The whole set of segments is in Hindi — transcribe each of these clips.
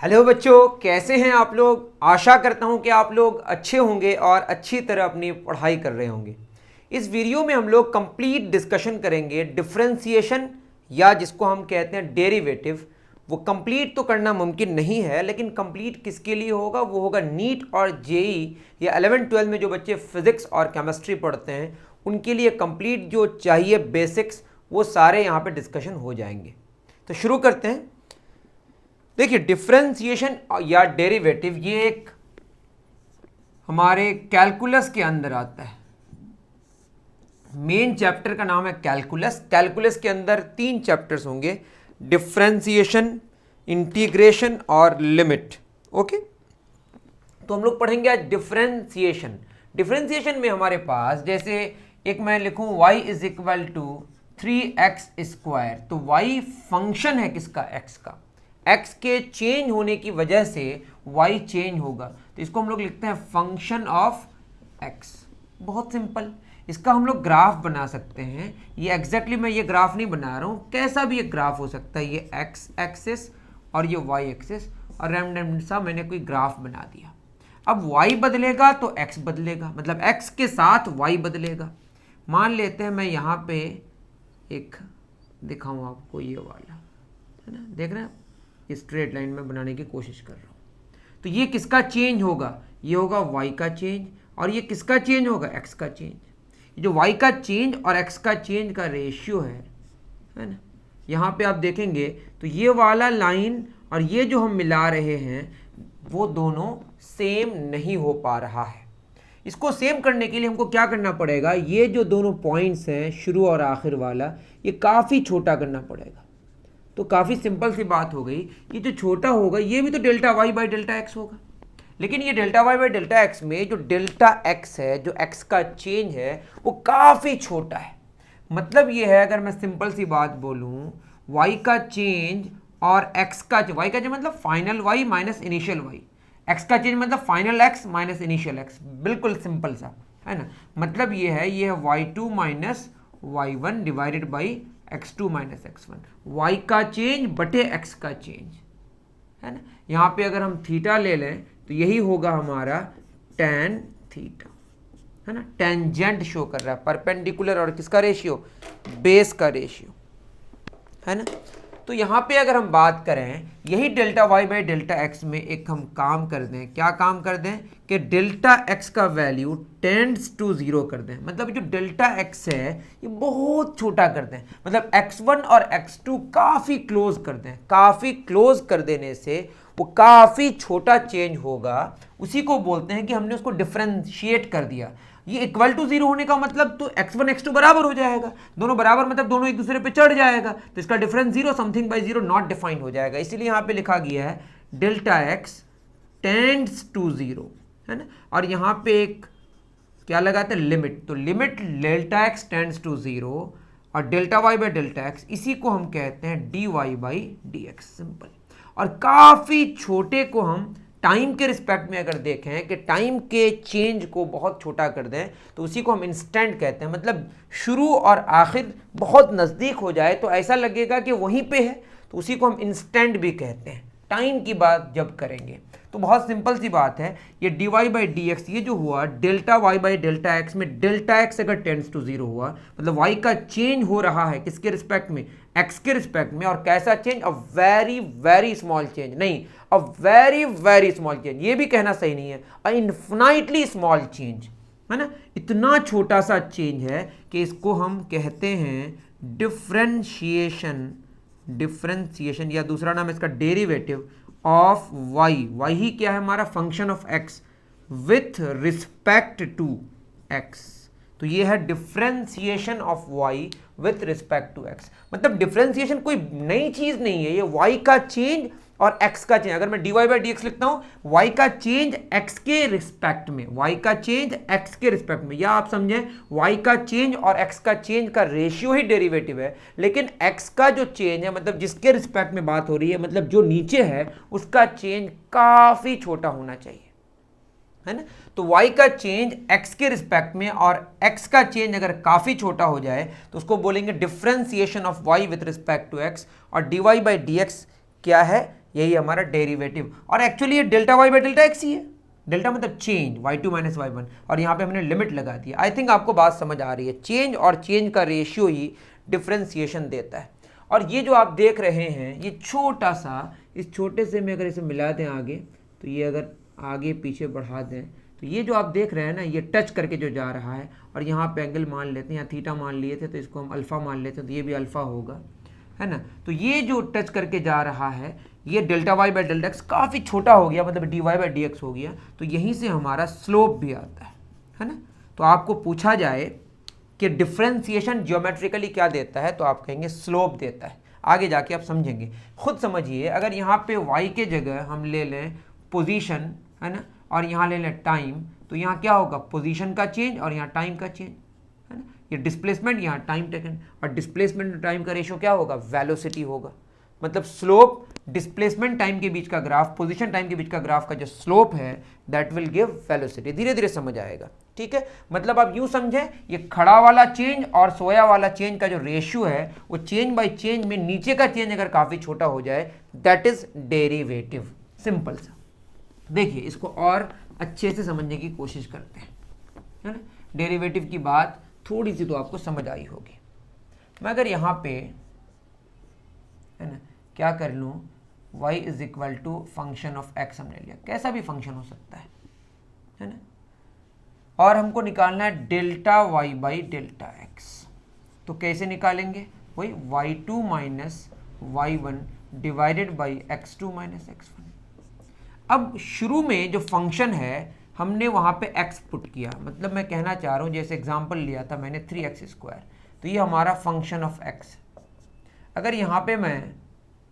हेलो बच्चों, कैसे हैं आप लोग। आशा करता हूं कि आप लोग अच्छे होंगे और अच्छी तरह अपनी पढ़ाई कर रहे होंगे। इस वीडियो में हम लोग कंप्लीट डिस्कशन करेंगे डिफरेंशिएशन या जिसको हम कहते हैं डेरिवेटिव। वो कंप्लीट तो करना मुमकिन नहीं है, लेकिन कंप्लीट किसके लिए होगा, वो होगा नीट और जेई या 11-12 में जो बच्चे फिजिक्स और केमिस्ट्री पढ़ते हैं उनके लिए कंप्लीट जो चाहिए बेसिक्स, वो सारे यहाँ पे डिस्कशन हो जाएंगे। तो शुरू करते हैं। देखिए, डिफरेंशिएशन या डेरिवेटिव ये एक हमारे कैलकुलस के अंदर आता है। मेन चैप्टर का नाम है कैलकुलस। कैलकुलस के अंदर 3 चैप्टर्स होंगे, डिफरेंशिएशन, इंटीग्रेशन और लिमिट। ओके, तो हम लोग पढ़ेंगे आज डिफरेंशिएशन। डिफरेंशिएशन में हमारे पास जैसे एक मैं लिखूं y is equal to 3x square, तो y फंक्शन है किसका, x का। x के चेंज होने की वजह से y चेंज होगा, तो इसको हम लोग लिखते हैं फंक्शन ऑफ x। बहुत सिंपल। इसका हम लोग ग्राफ बना सकते हैं। ये एग्जैक्टली मैं ये ग्राफ नहीं बना रहा हूँ, कैसा भी एक ग्राफ हो सकता है। ये x एक्सिस और ये y एक्सिस, और रैंडम सा मैंने कोई ग्राफ बना दिया। अब y बदलेगा तो x बदलेगा, मतलब x के साथ y बदलेगा। मान लेते हैं मैं यहाँ पे एक दिखाऊँ आपको, ये वाला है ना, देख रहे हैं, स्ट्रेट लाइन में बनाने की कोशिश कर रहा हूँ। तो ये किसका चेंज होगा, ये होगा y का चेंज, और ये किसका चेंज होगा, x का चेंज। ये जो y का चेंज और x का चेंज का रेशियो है ना, यहाँ पे आप देखेंगे तो ये वाला लाइन और ये जो हम मिला रहे हैं वो दोनों सेम नहीं हो पा रहा है। इसको सेम करने के लिए हमको क्या करना पड़ेगा, ये जो दोनों पॉइंट्स हैं शुरू और आखिर वाला, ये काफ़ी छोटा करना पड़ेगा। तो काफ़ी सिंपल सी बात हो गई, ये जो छोटा होगा ये भी तो delta y by delta x होगा, लेकिन ये delta y by delta x में जो डेल्टा एक्स है, जो एक्स का चेंज है, वो काफ़ी छोटा है। मतलब ये है, अगर मैं सिंपल सी बात बोलूँ, वाई का चेंज और एक्स का चेंज, वाई का चेंज मतलब final y minus initial y, x का चेंज मतलब final x minus initial x, बिल्कुल सिंपल सा है ना। मतलब ये है y two minus y one divided by x2 माइनस x1, y का चेंज बटे x का चेंज है ना। यहाँ पे अगर हम थीटा ले लें तो यही होगा हमारा tan थीटा है ना। टेंजेंट शो कर रहा है, परपेंडिकुलर और किसका रेशियो, बेस का रेशियो है ना। तो यहाँ पे अगर हम बात करें, यही delta y by delta x में एक हम काम कर दें, क्या काम कर दें कि डेल्टा एक्स का वैल्यू टेंड्स टू 0 कर दें। मतलब जो डेल्टा एक्स है ये बहुत छोटा कर दें, मतलब x1 और x2 काफ़ी क्लोज कर दें। काफ़ी क्लोज कर देने से वो काफ़ी छोटा चेंज होगा, उसी को बोलते हैं कि हमने उसको डिफरेंशिएट कर दिया। ये इक्वल टू 0 होने का मतलब तो x1 x2 बराबर हो जाएगा, दोनों बराबर मतलब दोनों एक दूसरे पे चढ़ जाएगा, तो इसका difference 0 something by 0 not defined हो जाएगा। इसीलिए यहाँ पे लिखा गया है डेल्टा एक्स टेंड्स टू 0 है ना। और यहाँ पे एक क्या लगाते हैं, लिमिट। तो limit delta x tends to 0 और delta y by delta x, इसी को हम कहते हैं d y by d x, simple. और काफ़ी छोटे को हम टाइम के रिस्पेक्ट में अगर देखें कि टाइम के चेंज को बहुत छोटा कर दें, तो उसी को हम इंस्टेंट कहते हैं। मतलब शुरू और आखिर बहुत नज़दीक हो जाए तो ऐसा लगेगा कि वहीं पे है, तो उसी को हम इंस्टेंट भी कहते हैं टाइम की बात जब करेंगे। तो बहुत सिंपल सी बात है, ये d y by d x, ये जो हुआ delta y by delta x में, डेल्टा एक्स अगर टेंड्स टू 0 हुआ मतलब वाई का चेंज हो रहा है किसके रिस्पेक्ट में, एक्स के रिस्पेक्ट में। और कैसा change, a very very small change, नहीं a very very small change, ये भी कहना सही नहीं है, अ इन्फिनाइटली स्मॉल चेंज है ना। इतना छोटा सा चेंज है कि इसको हम कहते हैं डिफरेंशिएशन। डिफरेंशिएशन या दूसरा नाम इसका डेरिवेटिव ऑफ वाई। वाई ही क्या है हमारा, function of x with respect to x. तो ये है differentiation of y with respect to x. मतलब डिफरेंशिएशन कोई नई चीज नहीं है, ये वाई का चेंज और x का चेंज। अगर मैं dy बाई डी एक्स लिखता हूं, y का चेंज x के रिस्पेक्ट में, y का चेंज x के रिस्पेक्ट में, या आप समझें y का चेंज और x का चेंज का रेशियो ही डेरिवेटिव है, लेकिन x का जो चेंज है मतलब जिसके रिस्पेक्ट में बात हो रही है, मतलब जो नीचे है उसका चेंज काफी छोटा होना चाहिए है ना। तो y का चेंज x के रिस्पेक्ट में और x का चेंज अगर काफी छोटा हो जाए तो उसको बोलेंगे differentiation of y with respect to x। और dy बाई डी एक्स क्या है, यही हमारा डेरिवेटिव। और एक्चुअली ये delta y by delta x ही है। डेल्टा मतलब चेंज, y2 माइनस y1, और यहाँ पे हमने लिमिट लगा दी। आई थिंक आपको बात समझ आ रही है। चेंज और चेंज का रेशियो ही डिफ्रेंसिएशन देता है। और ये जो आप देख रहे हैं, ये छोटा सा, इस छोटे से में अगर इसे मिला दें आगे, तो ये अगर आगे पीछे बढ़ा दें, तो ये जो आप देख रहे हैं ना, ये टच करके जो जा रहा है, और यहाँ पे एंगल मान लेते हैं, यहाँ थीटा मान लिए थे तो इसको हम अल्फ़ा मान लेते हैं, तो ये भी अल्फ़ा होगा, है ना। तो ये जो टच करके जा रहा है, ये delta y by delta x काफ़ी छोटा हो गया, मतलब d y by d x हो गया। तो यहीं से हमारा स्लोप भी आता है ना। तो आपको पूछा जाए कि डिफ्रेंसिएशन ज्योमेट्रिकली क्या देता है, तो आप कहेंगे स्लोप देता है। आगे जाके आप समझेंगे, खुद समझिए। अगर यहाँ पे y के जगह हम ले लें पोजीशन, है ना, और यहाँ ले लें टाइम, तो यहाँ क्या होगा, पोजीशन का चेंज और यहाँ टाइम का चेंज, है ना। ये डिस्प्लेसमेंट, यहाँ टाइम टेकन, और डिस्प्लेसमेंट और टाइम का रेशियो क्या होगा, वेलोसिटी होगा। मतलब स्लोप डिस्प्लेसमेंट टाइम के बीच का ग्राफ, पोजीशन टाइम के बीच का ग्राफ का जो स्लोप है, दैट विल गिव वेलोसिटी। धीरे धीरे समझ आएगा, ठीक है। मतलब आप यूं समझें, ये खड़ा वाला चेंज और सोया वाला चेंज का जो रेशियो है, वो चेंज बाय चेंज में नीचे का चेंज अगर काफी छोटा हो जाए, दैट इज डेरिवेटिव। सिंपल सा। देखिए, इसको और अच्छे से समझने की कोशिश करते हैं, है ना। डेरिवेटिव की बात थोड़ी सी तो आपको समझ आई होगी। मैं अगर यहाँ पे, है ना, क्या कर लूँ, y is equal to function of x हमने लिया, कैसा भी फंक्शन हो सकता है ना, और हमको निकालना है delta y by delta x। तो कैसे निकालेंगे, वही y2 minus y1 divided by x2 माइनस x1। अब शुरू में जो फंक्शन है, हमने वहाँ पे x पुट किया, मतलब मैं कहना चाह रहा हूँ, जैसे एग्जांपल लिया था मैंने 3x², तो ये हमारा फंक्शन ऑफ x। अगर यहाँ पे मैं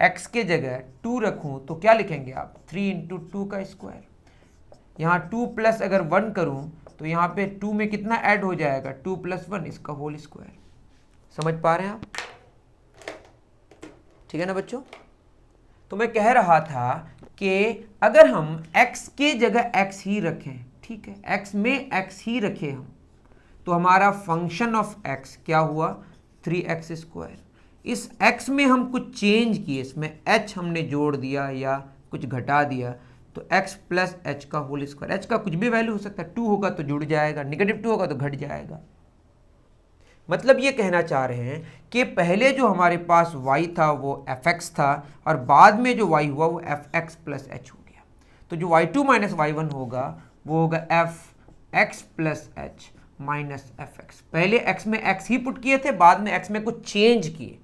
x के जगह 2 रखूँ तो क्या लिखेंगे आप, 3 इंटू 2 का स्क्वायर। यहाँ 2 प्लस अगर 1 करूँ तो यहाँ पे 2 में कितना ऐड हो जाएगा, 2 प्लस 1, इसका होल स्क्वायर। समझ पा रहे हैं आप, ठीक है ना बच्चों। तो मैं कह रहा था कि अगर हम x के जगह x ही रखें, ठीक है, x में x ही रखें हम, तो हमारा फंक्शन ऑफ x क्या हुआ, 3x²। इस x में हम कुछ चेंज किए, इसमें h हमने जोड़ दिया या कुछ घटा दिया, तो x प्लस h का होल स्क्वायर। h का कुछ भी वैल्यू हो सकता है, 2 होगा तो जुड़ जाएगा, -2 होगा तो घट जाएगा। मतलब ये कहना चाह रहे हैं कि पहले जो हमारे पास y था वो fx था, और बाद में जो y हुआ वो fx प्लस h हो गया। तो जो y2 माइनस y1 होगा वो होगा fx plus h minus fx। पहले x में x ही पुट किए थे, बाद में x में कुछ चेंज किए।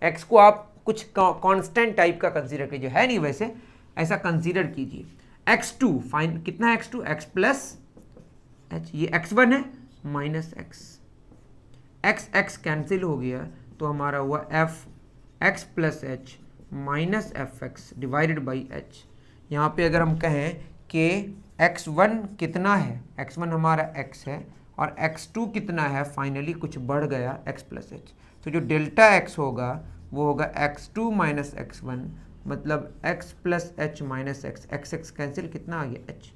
x को आप कुछ कांस्टेंट टाइप का कंसीडर कीजिए, है नहीं वैसे, ऐसा कंसीडर कीजिए। x2 फाइन, कितना है x2, x प्लस h, ये x1 है माइनस x कैंसिल हो गया, तो हमारा हुआ fx plus h minus fx divided by h। यहाँ पे अगर हम कहें कि x1 कितना है, x1 हमारा x है, और x2 कितना है, फाइनली कुछ बढ़ गया x प्लस h, तो जो डेल्टा x होगा वो होगा x2 माइनस x1, मतलब x plus h minus x cancel, कितना आ गया h।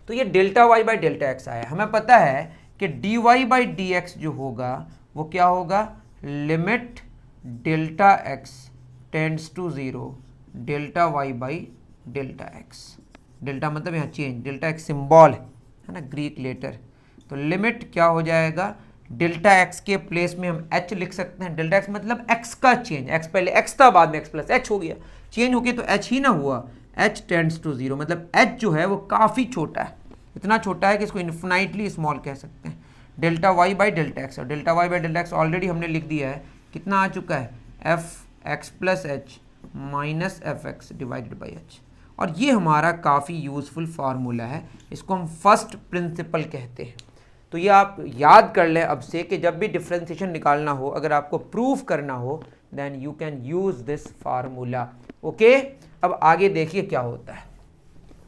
तो ये delta y by delta x आया। हमें पता है कि dy बाई डी एक्स जो होगा वो क्या होगा, limit delta x tends to 0 delta y by delta x। Delta मतलब यहाँ चेंज, डेल्टा x सिंबल है ना, ग्रीक लेटर। तो लिमिट क्या हो जाएगा, डेल्टा x के प्लेस में हम h लिख सकते हैं। डेल्टा x मतलब x का चेंज, x पहले x था, बाद में x प्लस h हो गया, चेंज हो गया तो h ही ना हुआ, h टेंड्स टू 0, मतलब h जो है वो काफ़ी छोटा है, इतना छोटा है कि इसको इन्फिनाइटली स्मॉल कह सकते हैं। Delta y by delta x, और delta y by delta x already हमने लिख दिया है, कितना आ चुका है, fx plus h minus fx divided by h। और ये हमारा काफ़ी यूज़फुल फार्मूला है, इसको हम फर्स्ट प्रिंसिपल कहते हैं। तो ये आप याद कर लें अब से कि जब भी डिफरेंशिएशन निकालना हो, अगर आपको प्रूफ करना हो, then you can use this formula. Okay, अब आगे देखिए क्या होता है।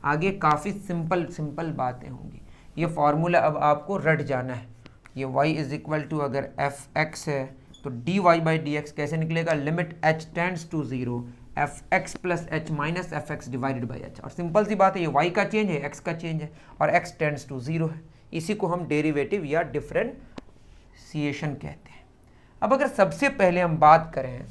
आगे काफ़ी सिंपल बातें होंगी। ये फार्मूला अब आपको रट जाना है। ये y इज इक्वल टू, अगर fx है तो dy बाई डी एक्स कैसे निकलेगा, limit h tends to 0 fx plus h minus fx divided by h। और सिंपल सी बात है, ये y का चेंज है, x का चेंज है, और x टेंड्स टू 0 है। इसी को हम डेरिवेटिव या डिफरेंशिएशन कहते हैं। अब अगर सबसे पहले हम बात करें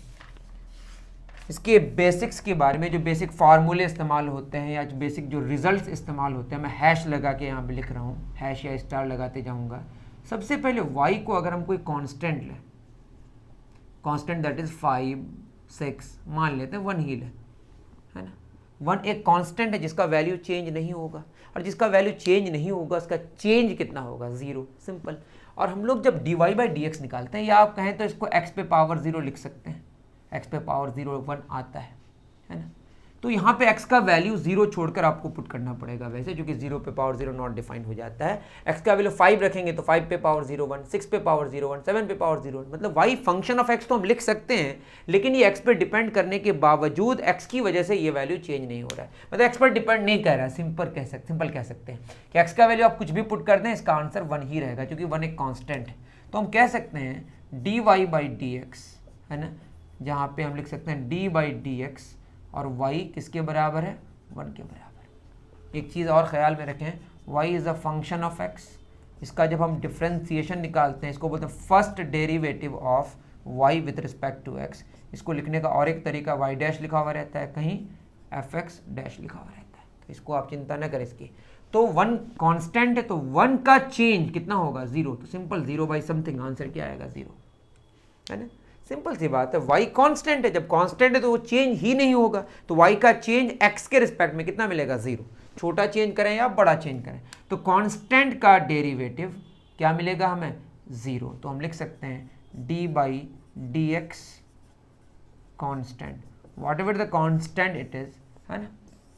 इसके बेसिक्स के बारे में, जो बेसिक फार्मूले इस्तेमाल होते हैं या बेसिक जो रिजल्ट्स इस्तेमाल होते हैं, मैं हैश लगा के यहाँ पे लिख रहा हूँ, हैश या स्टार लगाते जाऊँगा। सबसे पहले y को अगर हम कोई कांस्टेंट लें, कांस्टेंट दैट इज 5 6 मान लेते हैं, 1 ही लें, है ना। 1 एक कांस्टेंट है जिसका वैल्यू चेंज नहीं होगा, और जिसका वैल्यू चेंज नहीं होगा उसका चेंज कितना होगा, 0, सिंपल। और हम लोग जब dy/dx निकालते हैं, या आप कहें तो इसको x पे पावर 0 लिख सकते हैं, x पे पावर 0 1 आता है ना। तो यहाँ पे x का वैल्यू 0 छोड़कर आपको पुट करना पड़ेगा वैसे, जो कि 0 पे पावर 0 नॉट डिफाइंड हो जाता है। x का वैल्यू 5 रखेंगे तो 5 पे पावर 0 1, 6 पे पावर 0 1, 7 पे पावर 0 1, मतलब y फंक्शन ऑफ x तो हम लिख सकते हैं, लेकिन ये x पे डिपेंड करने के बावजूद x की वजह से ये वैल्यू चेंज नहीं हो रहा है, मतलब x पर डिपेंड नहीं कर रहा है। सिंपल कह सकते हैं कि x का वैल्यू आप कुछ भी पुट कर दें, इसका आंसर 1 ही रहेगा, क्योंकि 1 एक कॉन्स्टेंट है। तो हम कह सकते हैं dy/dx, है ना, जहाँ पे हम लिख सकते हैं dy/dx, और y किसके बराबर है, 1 के बराबर। एक चीज़ और ख्याल में रखें, y is a function of x। इसका जब हम डिफ्रेंसिएशन निकालते हैं, इसको बोलते हैं first derivative of y with respect to x। इसको लिखने का और एक तरीका y डैश लिखा हुआ रहता है, कहीं fx डैश लिखा हुआ रहता है, तो इसको आप चिंता न करें इसकी। तो 1 कांस्टेंट है, तो 1 का चेंज कितना होगा, 0। तो सिंपल 0/समथिंग, आंसर क्या आएगा, 0, है ना। सिंपल सी बात है, y कांस्टेंट है, जब कांस्टेंट है तो वो चेंज ही नहीं होगा, तो y का चेंज x के रिस्पेक्ट में कितना मिलेगा, 0। छोटा चेंज करें या बड़ा चेंज करें, तो कांस्टेंट का डेरिवेटिव क्या मिलेगा हमें, 0। तो हम लिख सकते हैं d/dx constant, what ever the constant it is, है ना,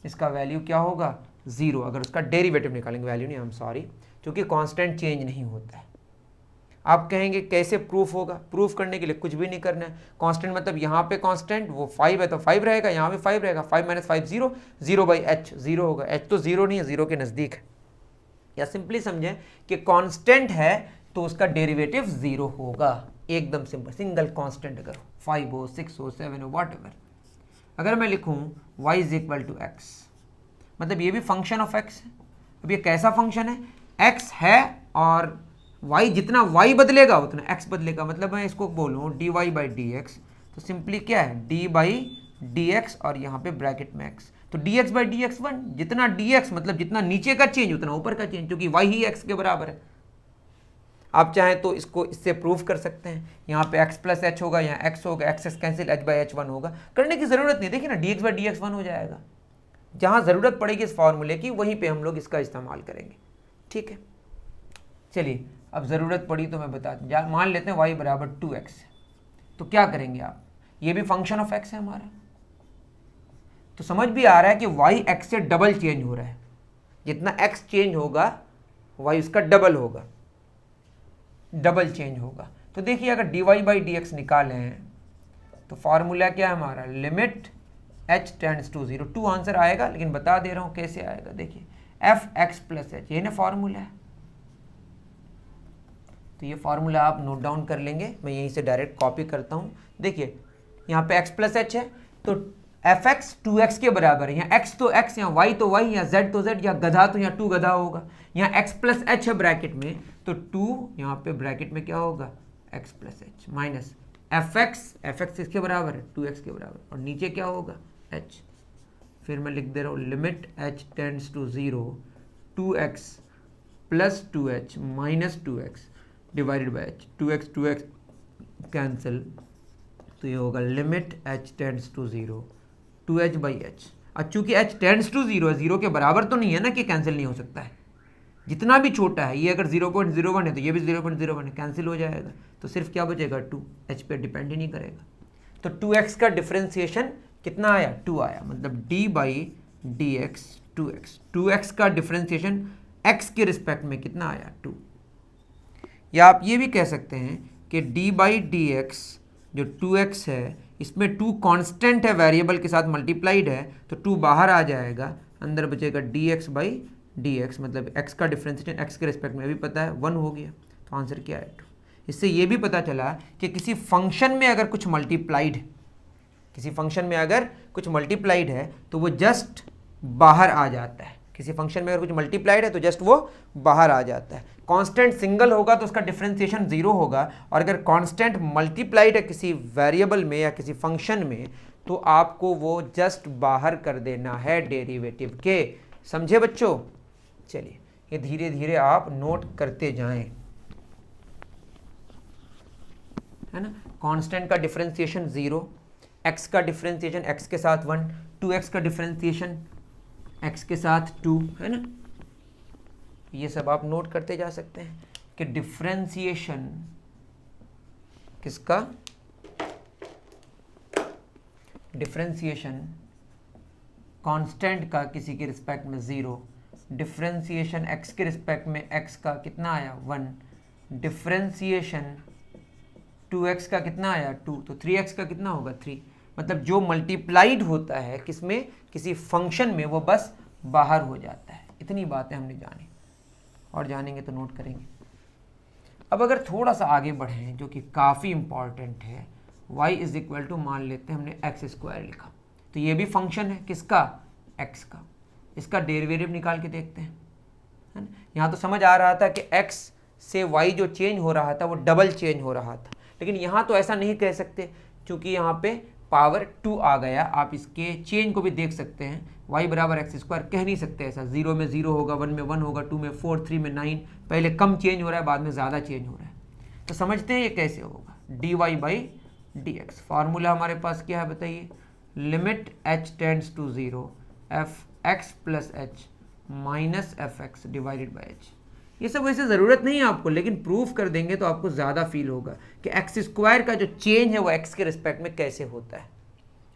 इसका वैल्यू क्या होगा, 0। अगर उसका डेरिवेटिव निकालेंगे, वैल्यू नहीं, आई एम सॉरी, क्योंकि कांस्टेंट चेंज नहीं होता है। आप कहेंगे कैसे प्रूफ होगा, प्रूफ करने के लिए कुछ भी नहीं करना है। कांस्टेंट मतलब यहाँ पे कांस्टेंट वो 5 है तो 5 रहेगा, यहाँ पे 5 रहेगा, 5 - 5 0, 0/h 0 होगा। h तो 0 नहीं है, 0 के नज़दीक है। या सिंपली समझें कि कांस्टेंट है तो उसका डेरिवेटिव 0 होगा, एकदम सिंपल। सिंगल कांस्टेंट अगर 5 हो, 6 हो, 7 हो, वॉट एवर। अगर मैं लिखूँ y = x, मतलब ये भी फंक्शन ऑफ x है। अब ये कैसा फंक्शन है, x है और y, जितना y बदलेगा उतना x बदलेगा। मतलब मैं इसको बोलूँ dy/dx, तो सिंपली क्या है, d/dx और यहाँ पे ब्रैकेट में x, तो dx/dx 1। जितना dx मतलब जितना नीचे का चेंज उतना ऊपर का चेंज, क्योंकि y ही x के बराबर है। आप चाहें तो इसको इससे प्रूव कर सकते हैं, यहाँ पे x + h होगा, यहाँ x होगा, x कैंसिल, h/h 1 होगा। करने की ज़रूरत नहीं, देखिए ना, dx/dx 1 हो जाएगा। जहाँ ज़रूरत पड़ेगी इस फॉर्मूले की, वहीं पे हम लोग इसका इस्तेमाल करेंगे, ठीक है। चलिए, अब ज़रूरत पड़ी तो मैं बता दूँ, मान लेते हैं y = 2x, तो क्या करेंगे आप, ये भी फंक्शन ऑफ x है हमारा, तो समझ भी आ रहा है कि y x से डबल चेंज हो रहा है। जितना x चेंज होगा y उसका डबल होगा, डबल चेंज होगा। तो देखिए, अगर dy/dx निकालें तो फॉर्मूला क्या है हमारा, limit h tends to 0। 2 answer आएगा, लेकिन बता दे रहा हूँ कैसे आएगा। देखिए fx + h, ये ना फॉर्मूला है, तो ये फार्मूला आप नोट डाउन कर लेंगे, मैं यहीं से डायरेक्ट कॉपी करता हूँ। देखिए यहाँ पे x + h है, तो fx 2x के बराबर है। यहाँ x तो x, यहाँ y तो y, यहाँ z तो z, यहाँ गधा तो यहाँ 2 गधा होगा। यहाँ x + h है ब्रैकेट में, तो 2 यहाँ पे ब्रैकेट में क्या होगा, x + h माइनस fx इसके बराबर है 2x के बराबर, और नीचे क्या होगा, h। फिर मैं लिख दे रहा हूँ limit h tends to 0, 2x + 2h - 2x divided by h, 2x cancel, तो ये होगा limit h tends to 0, 2h/h। अब चूंकि h टेंड्स टू 0 है, 0 के बराबर तो नहीं है ना कि कैंसिल नहीं हो सकता है। जितना भी छोटा है, ये अगर 0.01 है तो ये भी 0.01 है, कैंसिल हो जाएगा, तो सिर्फ क्या बचेगा, 2, h पे डिपेंड ही नहीं करेगा। तो 2x का डिफ्रेंसिएशन कितना आया, 2 आया, मतलब d/dx 2x। 2x का डिफ्रेंसिएशन x के रिस्पेक्ट में कितना आया, 2। या आप ये भी कह सकते हैं कि d/dx जो 2x है, इसमें 2 कांस्टेंट है, वेरिएबल के साथ मल्टीप्लाइड है, तो 2 बाहर आ जाएगा, अंदर बचेगा dx/dx, मतलब x का डिफरेंशिएशन x के रिस्पेक्ट में भी पता है 1 हो गया, तो आंसर क्या है 2। इससे ये भी पता चला कि किसी फंक्शन में अगर कुछ मल्टीप्लाइड है, किसी फंक्शन में अगर कुछ मल्टीप्लाइड है तो वो जस्ट बाहर आ जाता है। किसी फंक्शन में अगर कुछ मल्टीप्लाइड है तो जस्ट वो बाहर आ जाता है। कांस्टेंट सिंगल होगा तो उसका डिफरेंशिएशन 0 होगा, और अगर कांस्टेंट मल्टीप्लाइड है किसी वेरिएबल में या किसी फंक्शन में तो आपको वो जस्ट बाहर कर देना है डेरिवेटिव के। समझे बच्चों? चलिए ये धीरे धीरे आप नोट करते जाएं, है ना। कांस्टेंट का डिफरेंशिएशन 0, x का डिफरेंशिएशन x के साथ 1, 2x का डिफरेंशिएशन x के साथ 2, है ना। ये सब आप नोट करते जा सकते हैं कि डिफरेंशिएशन किसका, डिफरेंशिएशन कांस्टेंट का किसी के रिस्पेक्ट में 0, डिफरेंशिएशन x के रिस्पेक्ट में x का कितना आया 1, डिफरेंशिएशन 2x का कितना आया 2, तो 3x का कितना होगा 3। मतलब जो मल्टीप्लाइड होता है किसमें, किसी फंक्शन में, वो बस बाहर हो जाता है। इतनी बातें हमने जानी, और जानेंगे तो नोट करेंगे। अब अगर थोड़ा सा आगे बढ़ें, जो कि काफ़ी इंपॉर्टेंट है, y इज इक्वल टू, मान लेते हैं हमने x² लिखा, तो ये भी फंक्शन है किसका, x का। इसका डेरिवेटिव निकाल के देखते हैं, है ना। यहाँ तो समझ आ रहा था कि x से y जो चेंज हो रहा था वो डबल चेंज हो रहा था, लेकिन यहाँ तो ऐसा नहीं कह सकते क्योंकि यहाँ पे पावर 2 आ गया। आप इसके चेंज को भी देख सकते हैं, y बराबर x² कह नहीं सकते ऐसा। 0 में 0 होगा, 1 में 1 होगा, 2 में 4, 3 में 9, पहले कम चेंज हो रहा है, बाद में ज़्यादा चेंज हो रहा है। तो समझते हैं ये कैसे होगा, dy/dx। फार्मूला हमारे पास क्या है बताइए, limit h tends to 0 fx plus h minus fx divided by h। ये सब वैसे ज़रूरत नहीं है आपको, लेकिन प्रूफ कर देंगे तो आपको ज़्यादा फील होगा कि x² का जो चेंज है वो x के रिस्पेक्ट में कैसे होता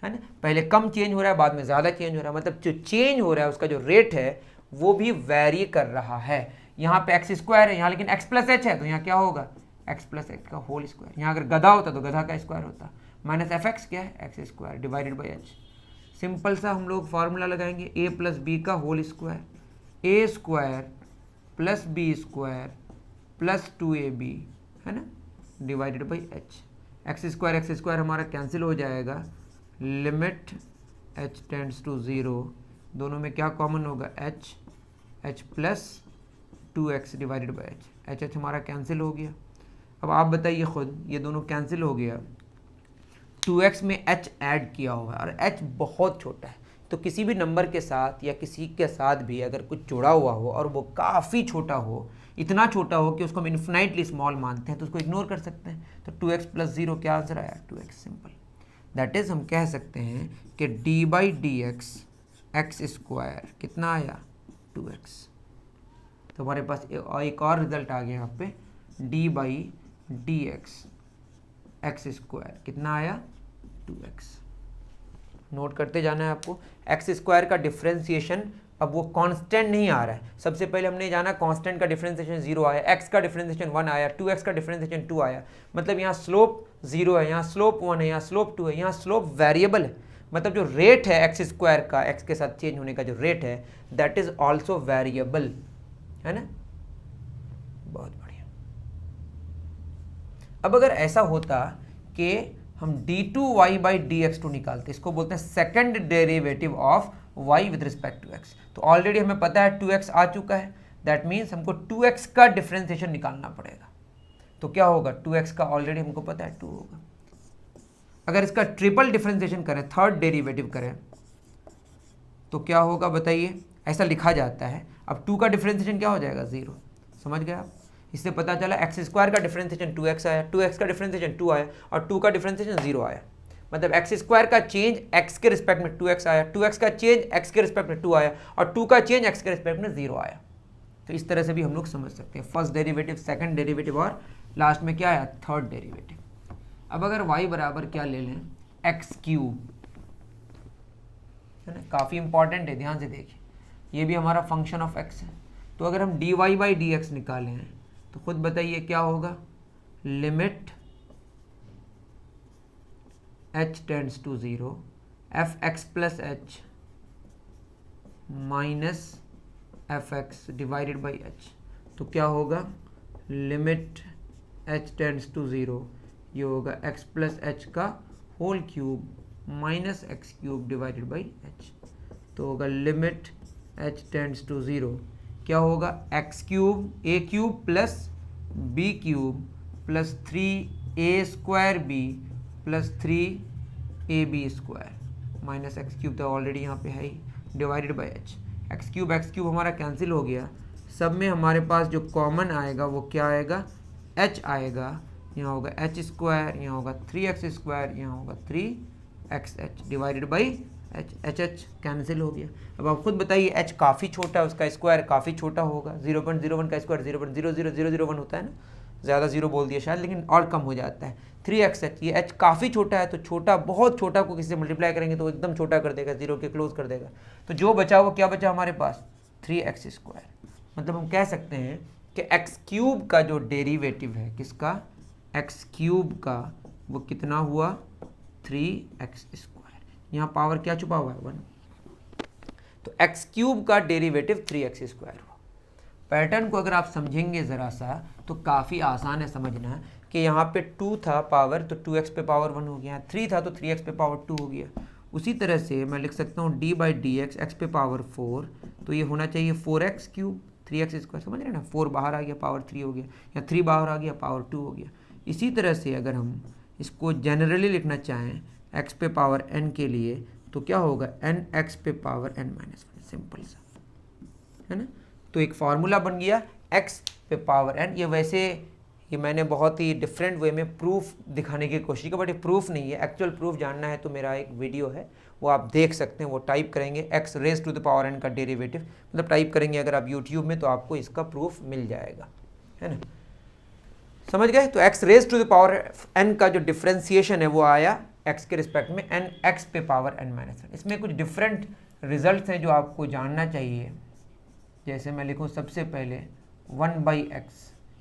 है ना। पहले कम चेंज हो रहा है, बाद में ज़्यादा चेंज हो रहा है, मतलब जो चेंज हो रहा है उसका जो रेट है वो भी वैरी कर रहा है। यहाँ पे x² है, यहाँ लेकिन x प्लस h है, तो यहाँ क्या होगा x प्लस h का होल स्क्वायर। यहाँ अगर गधा होता तो गधा का स्क्वायर होता, माइनस fx क्या है x² divided by h। Simple सा हम लोग फार्मूला लगाएंगे, a प्लस बी का whole square, a² plus b² plus 2ab, है ना, डिवाइडेड बाई h। x² हमारा कैंसिल हो जाएगा, लिमिट h टेंड्स टू 0, दोनों में क्या कॉमन होगा h plus 2x divided by h हमारा कैंसिल हो गया। अब आप बताइए खुद, ये दोनों कैंसिल हो गया, 2x में h ऐड किया हुआ है और h बहुत छोटा है, तो किसी भी नंबर के साथ या किसी के साथ भी अगर कुछ जुड़ा हुआ हो और वो काफ़ी छोटा हो, इतना छोटा हो कि उसको हम इन्फिनाइटली स्मॉल मानते हैं, तो उसको इग्नोर कर सकते हैं। तो 2x प्लस 0 क्या आंसर आया 2x, सिंपल। दैट इज़ हम कह सकते हैं कि d/dx x² कितना आया 2x। तो हमारे पास एक और रिजल्ट आ गया यहाँ पे, d/dx x² कितना आया 2x। नोट करते जाना है आपको। x² का डिफरेंशिएशन अब वो कांस्टेंट नहीं आ रहा है। सबसे पहले हमने जाना कांस्टेंट का डिफरेंशिएशन 0 आया, x का डिफरेंशिएशन 1 आया, 2x का डिफरेंशिएशन 2 आया, मतलब यहाँ स्लोप 0 है, यहाँ स्लोप 1 है, यहाँ स्लोप 2 है, यहाँ स्लोप वेरिएबल है। मतलब जो रेट है x² का, x के साथ चेंज होने का जो रेट है, दैट इज ऑल्सो वेरिएबल, है ना। बहुत बढ़िया। अब अगर ऐसा होता कि हम d2y/dx2 निकालते, इसको बोलते हैं second derivative of y with respect to x। तो ऑलरेडी हमें पता है 2x आ चुका है, दैट मीन्स हमको 2x का डिफरेंशिएशन निकालना पड़ेगा। तो क्या होगा, 2x का ऑलरेडी हमको पता है 2 होगा। अगर इसका ट्रिपल डिफरेंशिएशन करें, थर्ड डेरिवेटिव करें, तो क्या होगा बताइए, ऐसा लिखा जाता है। अब 2 का डिफरेंशिएशन क्या हो जाएगा 0, समझ गए आप। इससे पता चला x² का डिफरेंशिएशन 2x आया, 2x का डिफरेंशिएशन 2 आया और 2 का डिफरेंशिएशन 0 आया। मतलब x² का चेंज x के रिस्पेक्ट में 2x आया, 2x का चेंज x के रिस्पेक्ट में 2 आया और 2 का चेंज x के रिस्पेक्ट में 0 आया। तो इस तरह से भी हम लोग समझ सकते हैं, फर्स्ट डेरिवेटिव, सेकंड डेरिवेटिव और लास्ट में क्या आया थर्ड डेरिवेटिव। अब अगर y बराबर क्या ले लें x3, है ना, काफ़ी इंपॉर्टेंट है, ध्यान से देखिए, ये भी हमारा फंक्शन ऑफ x है। तो अगर हम dy/dx निकालें तो खुद बताइए क्या होगा, limit h tends to 0 fx plus h minus fx divided by h। तो क्या होगा, लिमिट h टेंड्स टू 0, ये होगा x प्लस h का whole cube minus x³ divided by h। तो होगा लिमिट h टेंड्स टू 0, क्या होगा x³ a³ plus b³ plus 3a² b plus 3 a b square minus x cube, तो ऑलरेडी यहाँ पे है ही, divided by h. X cube हमारा कैंसिल हो गया, सब में हमारे पास जो कॉमन आएगा वो क्या आएगा, एच आएगा। यहाँ होगा एच स्क्वायर, यहाँ होगा 3x स्क्वायर, यहाँ होगा 3xh divided by H. H cancel हो गया। अब आप खुद बताइए, एच काफ़ी छोटा है, उसका स्क्वायर काफ़ी छोटा होगा। 0.01 का स्क्वायर 0.00001 होता है ना, ज़्यादा जीरो बोल दिया शायद, लेकिन और कम हो जाता है। 3xh, ये h काफ़ी छोटा है, तो छोटा, बहुत छोटा को किसी से मल्टीप्लाई करेंगे तो एकदम छोटा कर देगा, जीरो के क्लोज कर देगा। तो जो बचा वो क्या बचा हमारे पास, 3x स्क्वायर। मतलब हम कह सकते हैं कि एक्स क्यूब का जो डेरिवेटिव है, किसका, एक्स क्यूब का, वो कितना हुआ, 3x स्क्वायर। यहाँ पावर क्या छुपा हुआ है, 1। तो एक्स क्यूब का डेरिवेटिव 3x स्क्वायर हुआ। पैटर्न को अगर आप समझेंगे ज़रा सा तो काफ़ी आसान है समझना, कि यहाँ पे 2 था पावर, तो 2x पे पावर 1 हो गया, 3 था तो 3x पे पावर 2 हो गया। उसी तरह से मैं लिख सकता हूँ d by d x, x पे पावर 4, तो ये होना चाहिए 4x क्यूब 3x स्क्वायर, समझ रहे हैं ना, 4 बाहर आ गया पावर 3 हो गया, या 3 बाहर आ गया पावर 2 हो गया। इसी तरह से अगर हम इसको जनरली लिखना चाहें x पे पावर n के लिए, तो क्या होगा, nx पे पावर n-1, सिंपल सा, है ना। तो एक फार्मूला बन गया x पे पावर n। ये वैसे ये मैंने बहुत ही डिफरेंट वे में प्रूफ दिखाने की कोशिश की, बट ये प्रूफ नहीं है। एक्चुअल प्रूफ जानना है तो मेरा एक वीडियो है, वो आप देख सकते हैं। वो टाइप करेंगे x raise to the power n का डेरिवेटिव, मतलब टाइप करेंगे अगर आप यूट्यूब में, तो आपको इसका प्रूफ मिल जाएगा, है ना। समझ गए। तो x raise to the power n का जो डिफ्रेंसिएशन है वो आया x के रिस्पेक्ट में n x पे पावर n-1। इसमें कुछ डिफरेंट रिजल्ट हैं जो आपको जानना चाहिए। जैसे मैं लिखूँ सबसे पहले 1/x,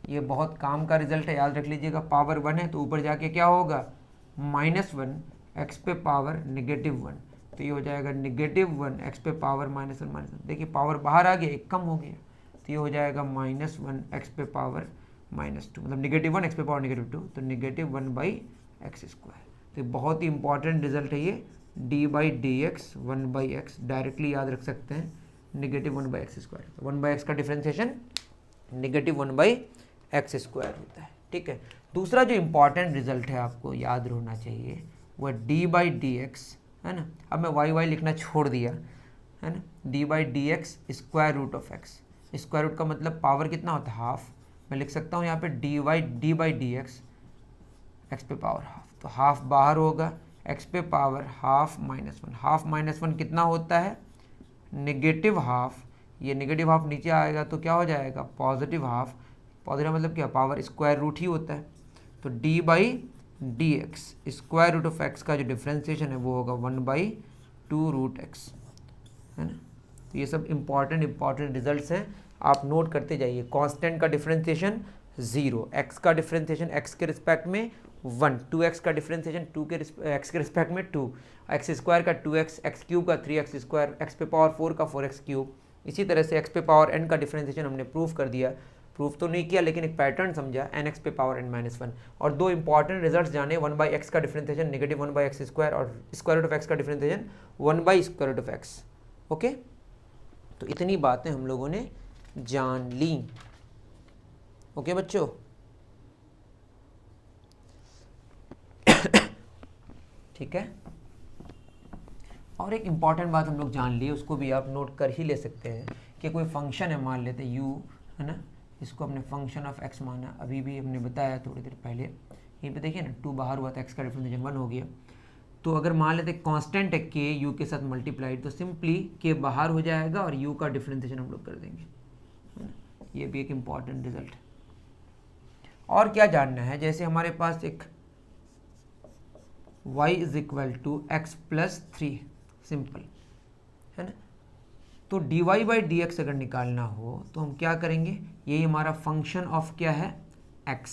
ये बहुत काम का रिजल्ट है, याद रख लीजिएगा। पावर 1 है तो ऊपर जाके क्या होगा, -1 x पे पावर -1, तो ये हो जाएगा -1 x पे पावर -1। देखिए पावर बाहर आ गया, एक कम हो गया, तो ये हो जाएगा -1 x पे पावर -2, मतलब -1 x पे पावर -2, तो -1/x स्क्वायर। तो बहुत ही इंपॉर्टेंट रिजल्ट है ये, d by d x 1/x, directly याद रख सकते हैं, -1/x स्क्वायर। 1/x का डिफ्रेंसिएशन -1/x स्क्वायर होता है, ठीक है। दूसरा जो इंपॉर्टेंट रिजल्ट है आपको याद रहना चाहिए वो d बाई डी एक्स, है ना। अब मैं y लिखना छोड़ दिया, है ना। d by d x square root of x, square root का मतलब पावर कितना होता है, हाफ। मैं लिख सकता हूँ यहाँ पे d by d x, x पे पावर हाफ, तो हाफ बाहर होगा, x पे पावर हाफ -1। हाफ -1 कितना होता है, नेगेटिव हाफ। ये नेगेटिव हाफ नीचे आएगा तो क्या हो जाएगा, पॉजिटिव हाफ। पॉजिटिव मतलब क्या, पावर स्क्वायर रूट ही होता है। तो d by d x square root of x का जो डिफ्रेंसिएशन है वो होगा 1/2 रूट x, है ना। तो ये सब इंपॉर्टेंट रिजल्ट्स हैं, आप नोट करते जाइए। कांस्टेंट का डिफ्रेंसिएशन 0, x का डिफ्रेंसिएशन x के रिस्पेक्ट में 1, 2x का डिफ्रेंसिएशन x के रिस्पेक्ट में 2, x स्क्वायर का 2x, x क्यूब का 3x स्क्वायर, x पे पावर 4 का 4x क्यूब। इसी तरह से x पे पावर n का डिफ्रेंसिएशन हमने प्रूफ कर दिया, प्रूफ तो नहीं किया लेकिन एक पैटर्न समझा, nx पे पावर n-1। और दो इंपॉर्टेंट रिजल्ट्स जाने, 1/x का डिफ्रेंसिएशन -1/x स्क्वायर, और स्क्वायर रूट ऑफ x का differentiation one by square root of x। Okay, तो इतनी बातें हम लोगों ने जान ली। ओके बच्चों, ठीक है। और एक इम्पॉर्टेंट बात हम लोग जान ली, उसको भी आप नोट कर ही ले सकते हैं, कि कोई फंक्शन है, मान लेते हैं u, है ना, इसको हमने फंक्शन ऑफ x माना, अभी भी हमने बताया थोड़ी देर पहले। यहीं पे देखिए ना, 2 बाहर हुआ था, x का डिफरेंशिएशन 1 हो गया। तो अगर मान लेते कांस्टेंट है k u के साथ मल्टीप्लाइड, तो सिंपली k बाहर हो जाएगा और u का डिफरेंशिएशन हम लोग कर देंगे, है ना। ये भी एक इम्पॉर्टेंट रिजल्ट है। और क्या जानना है, जैसे हमारे पास एक y = x + 3, सिंपल, है ना। तो dy बाई डी एक्स अगर निकालना हो तो हम क्या करेंगे, यही हमारा फंक्शन ऑफ क्या है, x,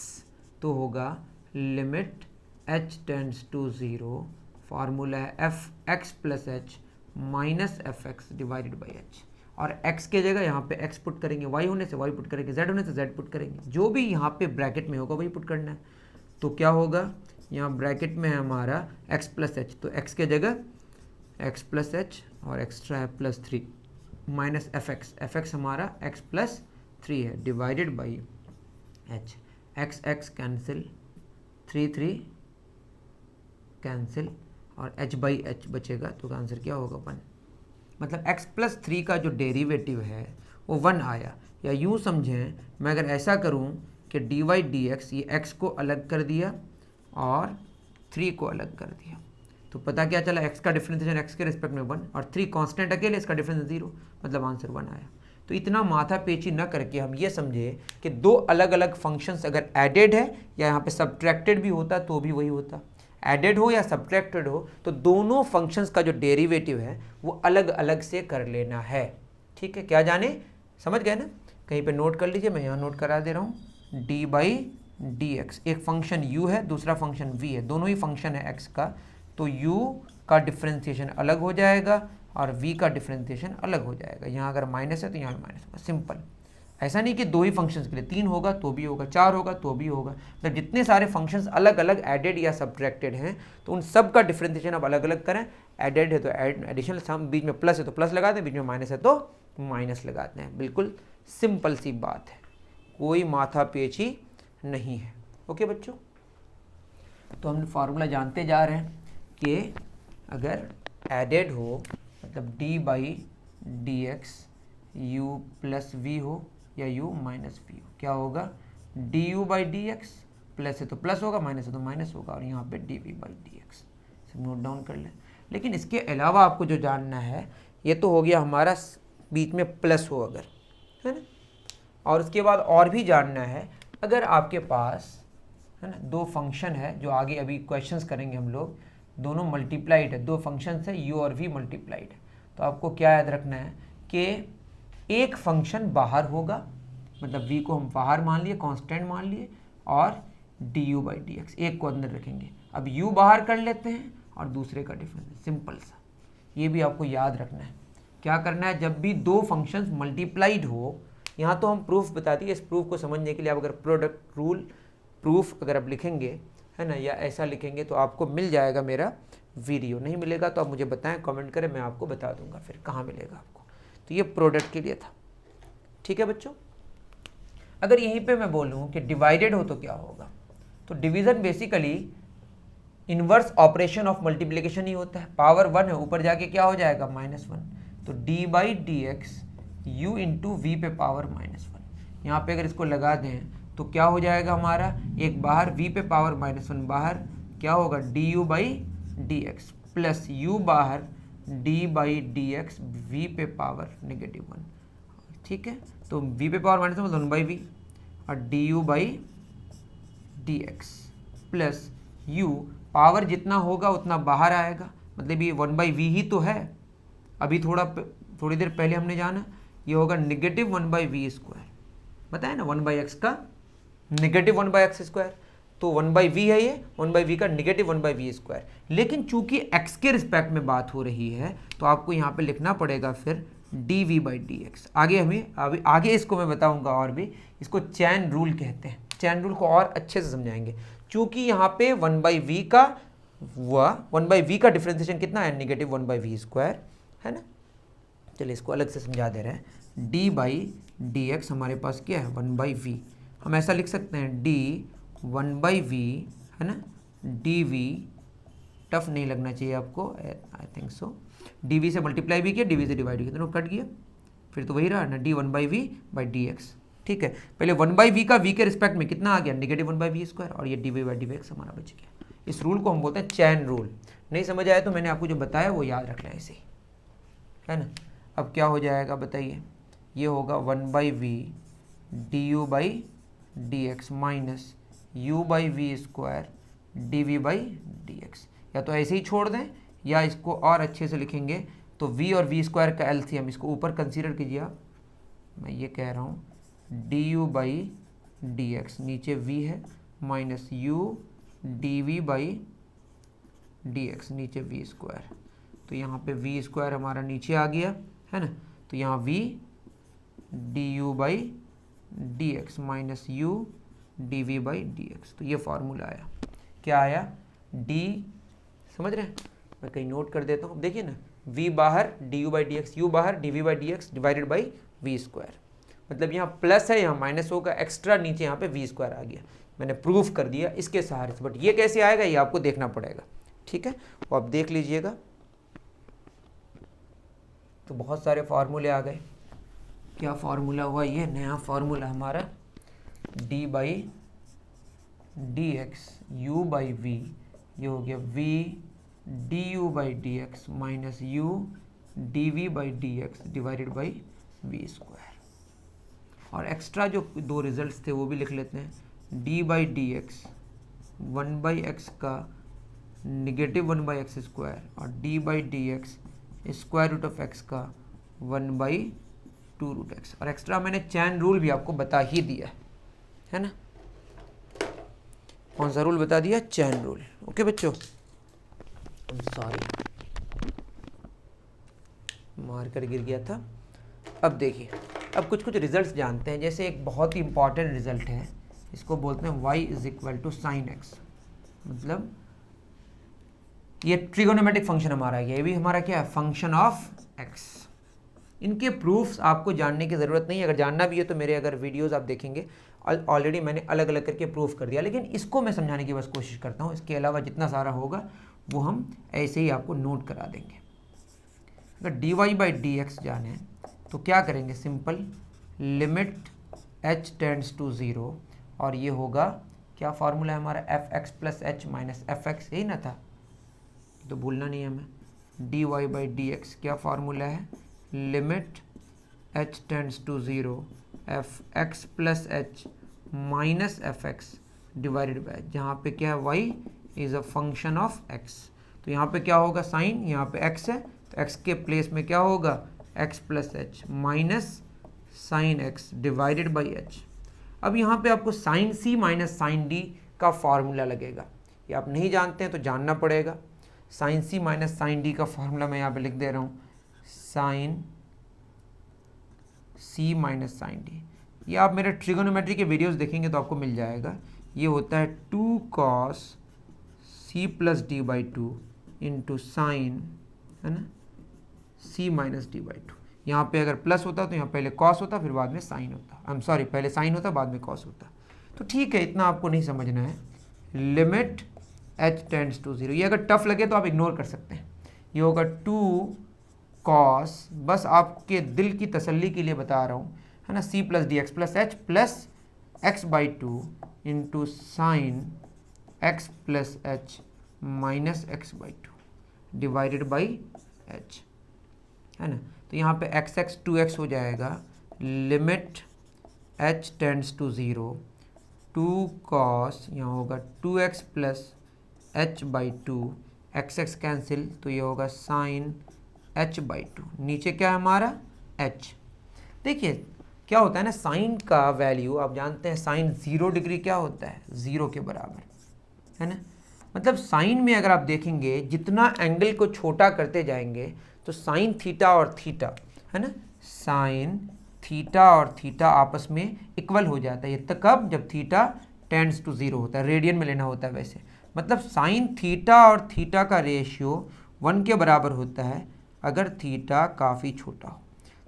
तो होगा limit h tends to 0, formula है f(x + h - f(x) divided by h। और x के जगह यहाँ पे x पुट करेंगे, y होने से y पुट करेंगे, z होने से z पुट करेंगे, जो भी यहाँ पे ब्रैकेट में होगा वही पुट करना है। तो क्या होगा, यहाँ ब्रैकेट में है हमारा x + h, तो x के जगह x + h और एक्स्ट्रा है +3 माइनस f(x) हमारा x + 3 है, divided by h। x cancel, 3 cancel, और h बाई एच बचेगा, तो आंसर क्या होगा 1। मतलब x प्लस 3 का जो डेरिवेटिव है वो 1 आया। या यूँ समझें, मैं अगर ऐसा करूँ कि डी वाई डी एक्स, ये x को अलग कर दिया और 3 को अलग कर दिया, तो पता क्या चला, x का डिफरेंशिएशन x के रिस्पेक्ट में 1 और 3 कांस्टेंट अकेले, इसका डिफरेंस 0, मतलब आंसर 1 आया। तो इतना माथा पेची न करके हम ये समझे कि दो अलग अलग फंक्शंस अगर एडेड है या यहाँ पे सब्ट्रैक्टेड भी होता तो भी वही होता। एडेड हो या सब्ट्रैक्टेड हो तो दोनों फंक्शंस का जो डेरिवेटिव है वो अलग अलग से कर लेना है। ठीक है, क्या जाने, समझ गए ना? कहीं पे नोट कर लीजिए, मैं यहाँ नोट करा दे रहा हूँ। डी बाई डी एक्स, एक फंक्शन u है, दूसरा फंक्शन v है, दोनों ही फंक्शन है x का, तो u का डिफ्रेंसिएशन अलग हो जाएगा और v का डिफ्रेंसिएशन अलग हो जाएगा। यहाँ अगर माइनस है तो यहाँ माइनस होगा, सिंपल। ऐसा नहीं कि दो ही फंक्शंस के लिए, 3 होगा तो भी होगा, 4 होगा तो भी होगा। मतलब जितने सारे फंक्शंस अलग अलग एडेड या सब्ट्रैक्टेड हैं तो उन सब का डिफ्रेंसिएशन आप अलग अलग करें। एडेड है तो एडिशनल सम, बीच में प्लस है तो प्लस लगाते हैं, बीच में माइनस है तो माइनस लगाते हैं। बिल्कुल सिंपल सी बात है, कोई माथा पेची नहीं है। ओके बच्चों, तो हम फार्मूला जानते जा रहे हैं कि अगर एडेड हो मतलब d by d x u plus v हो या u माइनस वी हो, क्या होगा, d u by d x, plus है तो प्लस होगा, माइनस है तो माइनस होगा, और यहाँ पे d v by d x. सब नोट डाउन कर लें। लेकिन इसके अलावा आपको जो जानना है, ये तो हो गया हमारा बीच में प्लस हो अगर, है ना। और उसके बाद और भी जानना है, अगर आपके पास, है ना, दो फंक्शन है जो आगे अभी क्वेश्चंस करेंगे हम लोग, दोनों मल्टीप्लाइड है, दो फंक्शंस है u और v मल्टीप्लाइड है, तो आपको क्या याद रखना है कि एक फंक्शन बाहर होगा, मतलब v को हम बाहर मान लिए, कांस्टेंट मान लिए, और D u by d x एक को अंदर रखेंगे। अब u बाहर कर लेते हैं और दूसरे का डिफरेंस, सिंपल सा। ये भी आपको याद रखना है। क्या करना है, जब भी दो फंक्शंस मल्टीप्लाइड हो, यहाँ तो हम प्रूफ बता दिए, इस प्रूफ को समझने के लिए आप अगर प्रोडक्ट रूल प्रूफ अगर आप लिखेंगे, है ना, या ऐसा लिखेंगे तो आपको मिल जाएगा मेरा वीडियो। नहीं मिलेगा तो आप मुझे बताएं, कमेंट करें, मैं आपको बता दूंगा फिर कहाँ मिलेगा आपको। तो ये प्रोडक्ट के लिए था। ठीक है बच्चों, अगर यहीं पे मैं बोलूँ कि डिवाइडेड हो तो क्या होगा, तो division basically inverse operation of multiplication ही होता है। पावर 1 है, ऊपर जाके क्या हो जाएगा, -1, तो d by d x u into v पे पावर -1। यहाँ पे अगर इसको लगा दें तो क्या हो जाएगा हमारा, एक बाहर v पे पावर -1 बाहर क्या होगा, d u by d x, plus u बाहर d by d x v पे पावर -1। ठीक है, तो v पे पावर -1 मतलब 1/v और D u by d x plus u, power जितना होगा उतना बाहर आएगा, मतलब ये 1/v ही तो है। अभी थोड़ी देर पहले हमने जाना, ये होगा -1/v²। बताया ना, 1/x का -1/x², तो 1/v है ये, 1/v का -1/v²। लेकिन चूंकि x के रिस्पेक्ट में बात हो रही है तो आपको यहाँ पे लिखना पड़ेगा फिर dv बाई डी एक्स। आगे इसको मैं बताऊंगा, और भी इसको चैन रूल कहते हैं। चैन रूल को और अच्छे से समझाएंगे, चूंकि यहाँ पे 1/v का डिफरेंशिएशन कितना है, -1/v², है ना। चलिए इसको अलग से समझा दे रहे हैं। d बाई डी एक्स हमारे पास क्या है, 1/v। हम ऐसा लिख सकते हैं d 1/v, है ना, dv, टफ नहीं लगना चाहिए आपको, आई थिंक सो। dv से मल्टीप्लाई भी किया, dv से डिवाइड किया, दोनों कट गया, फिर तो वही रहा ना, d 1/v by d x. ठीक है, पहले 1/v का v के रिस्पेक्ट में कितना आ गया, -1/v², और ये dv बाई डी एक्स हमारा बच गया। इस रूल को हम बोलते हैं चैन रूल। नहीं समझ आया तो मैंने आपको जो बताया वो याद रखना है ऐसे ही, है ना। अब क्या हो जाएगा बताइए, ये होगा 1/v D u by d x minus u by v² dv by d x. या तो ऐसे ही छोड़ दें, या इसको और अच्छे से लिखेंगे तो v और v² का एलसीएम, इसको ऊपर कंसीडर कीजिए आप। मैं ये कह रहा हूँ du बाई डी एक्स, नीचे v है, minus u dv by d x, नीचे v²। तो यहाँ पे v² हमारा नीचे आ गया, है ना। तो यहाँ v du by d x minus u dv by d x. तो ये फार्मूला आया, क्या आया, d, समझ रहे हैं, मैं कहीं नोट कर देता हूँ। देखिए ना, v बाहर du by d x, u बाहर dv by d x divided by v²। मतलब यहाँ प्लस है, यहाँ माइनस होगा, एक्स्ट्रा नीचे यहाँ पे v² आ गया। मैंने प्रूफ कर दिया इसके सहारे से, बट ये कैसे आएगा ये आपको देखना पड़ेगा। ठीक है, वो आप देख लीजिएगा। तो बहुत सारे फार्मूले आ गए। क्या फार्मूला हुआ? ये नया फार्मूला हमारा d by d x u by v, ये हो गया v d u by d x minus u d v by d x divided by v square. और एक्स्ट्रा जो दो रिजल्ट्स थे वो भी लिख लेते हैं। D by d x 1/x का -1/x स्क्वायर और d by d x square root of x का 1/2√x। और एक्स्ट्रा मैंने चैन रूल भी आपको बता ही दिया है ना। कौन सा रूल बता दिया? Chain rule. ओके बच्चों, सॉरी मार्कर गिर गया था। अब देखिए, अब कुछ रिजल्ट्स जानते हैं। जैसे एक बहुत ही इंपॉर्टेंट रिजल्ट है, इसको बोलते हैं y = sin x। मतलब ये ट्रिगोनोमेट्रिक फंक्शन हमारा है, ये भी हमारा क्या है? Function of x। इनके प्रूफ्स आपको जानने की ज़रूरत नहीं है। अगर जानना भी है तो मेरे अगर वीडियोस आप देखेंगे, ऑलरेडी मैंने अलग अलग करके प्रूफ कर दिया, लेकिन इसको मैं समझाने की बस कोशिश करता हूँ। इसके अलावा जितना सारा होगा वो हम ऐसे ही आपको नोट करा देंगे। अगर dy बाई डी एक्स जाने तो क्या करेंगे? Simple limit h tends to 0, और ये होगा क्या फार्मूला है हमारा? fx plus h minus fx, यही ना था? तो भूलना नहीं है हमें। dy बाई डी एक्स क्या फार्मूला है? Limit h tends to 0 fx plus h minus fx divided by, जहाँ पे क्या है? y is a function of x। तो यहाँ पे क्या होगा? साइन, यहाँ पे x है तो x के प्लेस में क्या होगा? x plus h minus sine x divided by h। अब यहाँ पे आपको sine c minus sine d का फॉर्मूला लगेगा। ये आप नहीं जानते हैं तो जानना पड़ेगा। Sine c minus sine d का फॉर्मूला मैं यहाँ पे लिख दे रहा हूँ, sine c minus sine d। ये आप मेरे ट्रिगोनोमेट्री के वीडियोस देखेंगे तो आपको मिल जाएगा। ये होता है 2 cos c plus D by 2 into sine, है ना, c माइनस डी बाई 2। यहाँ पे अगर प्लस होता तो यहाँ पहले कॉस होता फिर बाद में साइन होता। आई एम सॉरी, पहले साइन होता बाद में कॉस होता। तो ठीक है, इतना आपको नहीं समझना है। लिमिट h टेंड्स टू 0, ये अगर टफ लगे तो आप इग्नोर कर सकते हैं। ये होगा 2 cos, बस आपके दिल की तसल्ली के लिए बता रहा हूँ, है ना, c plus D x plus h plus x by 2 into sine x plus h minus x by 2 divided by h, है ना। तो यहाँ पे x 2x हो जाएगा। Limit h tends to 0 2 cos, यहाँ होगा 2x plus h by 2, x cancel तो ये होगा साइन h बाई 2। नीचे क्या है हमारा? h। देखिए क्या होता है ना, साइन का वैल्यू आप जानते हैं, साइन 0 डिग्री क्या होता है? 0 के बराबर, है ना। मतलब साइन में अगर आप देखेंगे जितना एंगल को छोटा करते जाएंगे तो साइन थीटा और थीटा, है ना, साइन थीटा और थीटा आपस में इक्वल हो जाता है। ये तक कब? जब थीटा टेंड्स टू 0 होता है, रेडियन में लेना होता है वैसे। मतलब साइन थीटा और थीटा का रेशियो 1 के बराबर होता है अगर थीटा काफ़ी छोटा हो।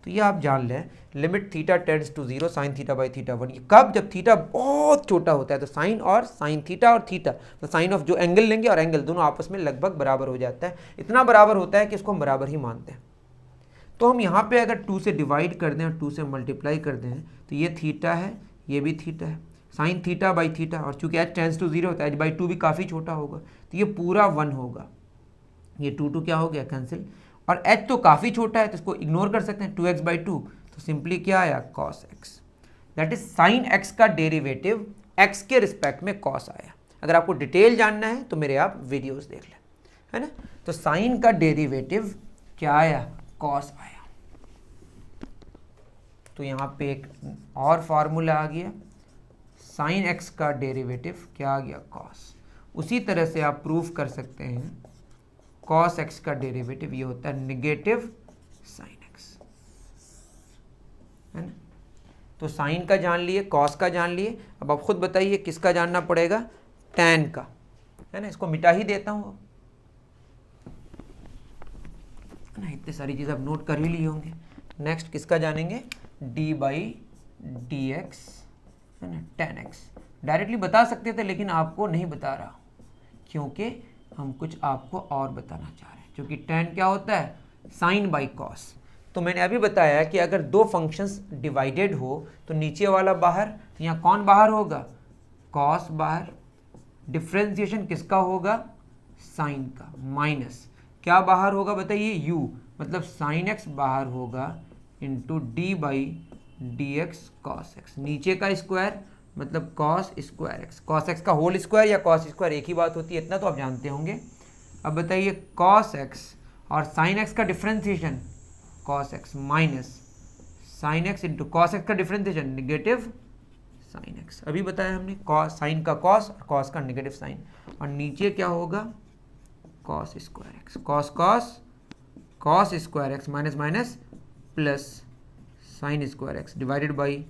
तो ये आप जान लें, limit theta tends to 0 sine theta by theta 1। कब? जब थीटा बहुत छोटा होता है। तो साइन और साइन थीटा और थीटा, तो साइन ऑफ जो एंगल लेंगे और एंगल दोनों आपस में लगभग बराबर हो जाता है। इतना बराबर होता है कि इसको हम बराबर ही मानते हैं। तो हम यहाँ पे अगर 2 से डिवाइड कर दें और 2 से मल्टीप्लाई कर दें तो ये थीटा है, ये भी थीटा है, साइन थीटा बाई थीटा, और चूंकि h टेंड्स टू 0 होता है, h बाई 2 भी काफ़ी छोटा होगा तो ये पूरा 1 होगा। ये 2 क्या हो गया? कैंसिल। और h तो काफ़ी छोटा है तो इसको इग्नोर कर सकते हैं, 2x बाई 2, तो सिंपली क्या आया? cos x। That is sine x का डेरिवेटिव x के रिस्पेक्ट में cos आया। अगर आपको डिटेल जानना है तो मेरे आप वीडियोस देख लें, है ना। तो साइन का डेरिवेटिव क्या आया? cos आया। तो यहाँ पे एक और फार्मूला आ गया, साइन x का डेरिवेटिव क्या आ गया? cos। उसी तरह से आप प्रूफ कर सकते हैं cos x का डेरिवेटिव ये होता है नेगेटिव साइन x, है ना। तो साइन का जान लिए, cos का जान लिए, अब आप खुद बताइए किसका जानना पड़ेगा? tan का, है ना। इसको मिटा ही देता हूँ ना, इतनी सारी चीज़ आप नोट कर ही लिए होंगे। नेक्स्ट किसका जानेंगे? d बाई डी एक्स, है ना, tan x। डायरेक्टली बता सकते थे लेकिन आपको नहीं बता रहा क्योंकि हम कुछ आपको और बताना चाह रहे हैं, क्योंकि tan क्या होता है, साइन बाई कॉस। तो मैंने अभी बताया कि अगर दो फंक्शंस डिवाइडेड हो तो नीचे वाला बाहर, तो यहाँ कौन बाहर होगा, कॉस बाहर, डिफ्रेंसिएशन किसका होगा, साइन का, माइनस क्या बाहर होगा बताइए, u, मतलब साइन x बाहर होगा into D by d x cos x, नीचे का स्क्वायर मतलब cos square x, cos x का होल स्क्वायर या कॉस स्क्वायर एक ही बात होती है, इतना तो आप जानते होंगे। अब बताइए कॉस एक्स और साइन एक्स का differentiation cos x minus sine x into cos x का डिफ्रेंसिएशन निगेटिव साइन एक्स, अभी बताया हमने, कॉस साइन का कॉस और कॉस का निगेटिव साइन, और नीचे क्या होगा, cos square x, cos cos cos square x minus minus plus sine square x divided by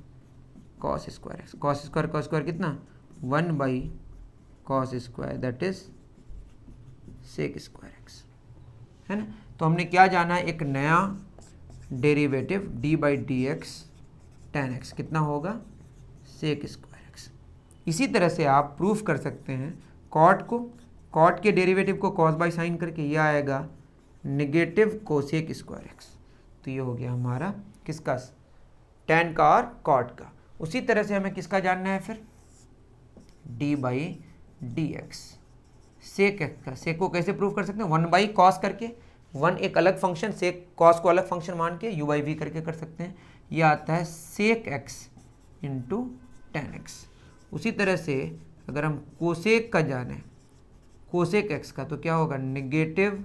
cos square x, cos square कितना, 1 by cos square that is sec square x, है ना। तो हमने क्या जाना है, एक नया derivative D by d x tan x कितना होगा, सेक स्क्वायर एक्स। इसी तरह से आप प्रूफ कर सकते हैं कॉट को, कॉट के डेरिवेटिव को कॉस बाई साइन करके, ये आएगा निगेटिव कोसेक स्क्वायर एक्स। तो ये हो गया हमारा किसका, टेन का और कॉट का। उसी तरह से हमें किसका जानना है फिर, d by d x sec x का, सेक को कैसे प्रूव कर सकते हैं, 1 बाई कॉस करके, 1 एक अलग फंक्शन, सेक कॉस को अलग फंक्शन मान के यू बाई वी करके कर सकते हैं, ये आता है sec x into tan x. उसी तरह से अगर हम कोसेक का जाने, कोसेक एक्स का, तो क्या होगा, negative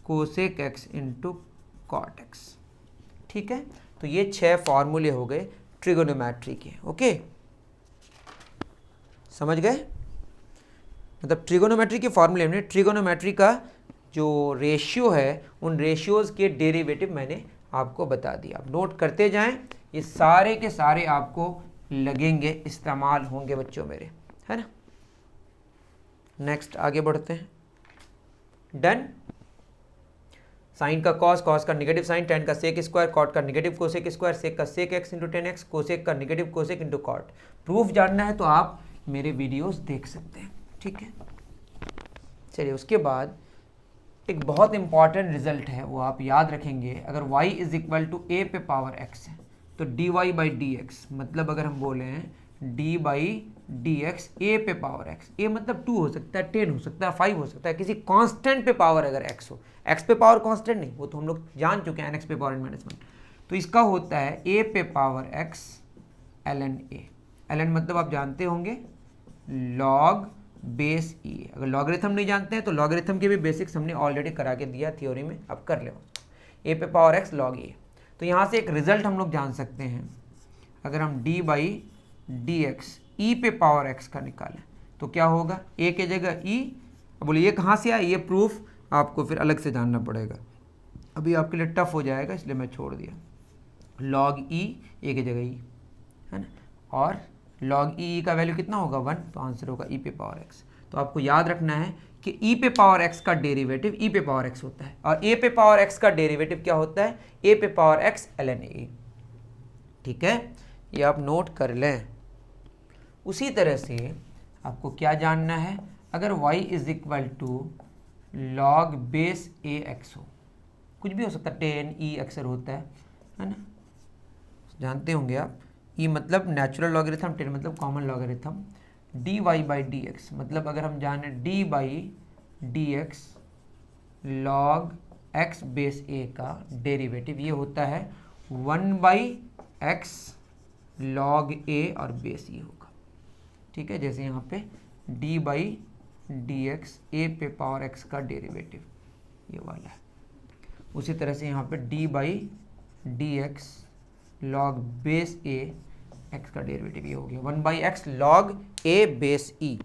cosec x into cot x, ठीक है। तो ये 6 फॉर्मूले हो गए ट्रिगोनोमेट्री के, ओके, समझ गए, मतलब ट्रिगोनोमेट्री के फॉर्मूले में ट्रिगोनोमेट्री का जो रेशियो है उन रेशियोज के डेरिवेटिव मैंने आपको बता दिया। आप नोट करते जाएं, ये सारे के सारे आपको लगेंगे, इस्तेमाल होंगे बच्चों मेरे, है ना। नेक्स्ट आगे बढ़ते हैं, डन। साइन का कॉस, कॉस का निगेटिव साइन, टेन का सेक स्क्वायर, कॉट का निगेटिव कोसेक स्क्वायर, सेक का sec x into tan x, cosec का negative cosec into cot. Proof जानना है तो आप मेरे वीडियोस देख सकते हैं, ठीक है। चलिए उसके बाद एक बहुत इंपॉर्टेंट रिजल्ट है, वो आप याद रखेंगे। अगर y is equal to a पे पावर x है तो d y by d x, मतलब अगर हम बोले हैं d by d x a पे पावर x, ए मतलब 2 हो सकता है, 10 हो सकता है, 5 हो सकता है, किसी कांस्टेंट पे पावर अगर x हो, x पे पावर कांस्टेंट नहीं, वो तो हम लोग जान चुके हैं, nx पे पावर n-1, तो इसका होता है a पे power x ln a, ln मतलब आप जानते होंगे log बेस e। अगर लॉगरिथम नहीं जानते हैं तो लॉगरिथम के भी बेसिक्स हमने ऑलरेडी करा के दिया थ्योरी में, अब कर लो, a पे पावर x log a। तो यहाँ से एक रिजल्ट हम लोग जान सकते हैं, अगर हम d बाई डी एक्स ई पे पावर x का निकालें तो क्या होगा, a के जगह e। अब बोलिए ये कहाँ से आया, ये प्रूफ आपको फिर अलग से जानना पड़ेगा, अभी आपके लिए टफ हो जाएगा इसलिए मैं छोड़ दिया। log e, a की जगह e, है ना, और log e का वैल्यू कितना होगा 1, तो आंसर होगा e पे पावर x। तो आपको याद रखना है कि e पे पावर x का डेरिवेटिव e पे पावर x होता है, और a पे पावर x का डेरिवेटिव क्या होता है, a पे पावर x ln a, ठीक है, ये आप नोट कर लें। उसी तरह से आपको क्या जानना है, अगर y is equal to log base a x हो, कुछ भी हो सकता है, 10 अक्सर होता है ना, जानते होंगे आप। e मतलब नेचुरल लॉगरिथम, 10 मतलब common logarithm, d y by d x मतलब अगर हम जाने d by d x log x base a का डेरिवेटिव, ये होता है 1 बाई एक्स लॉग ए और बेस e होगा, ठीक है। जैसे यहाँ पे d by d x a पे पावर एक्स का डेरिवेटिव ये वाला है, उसी तरह से यहाँ पे d by d x log base a x का डेरिवेटिव ये हो गया 1 by x log a base e,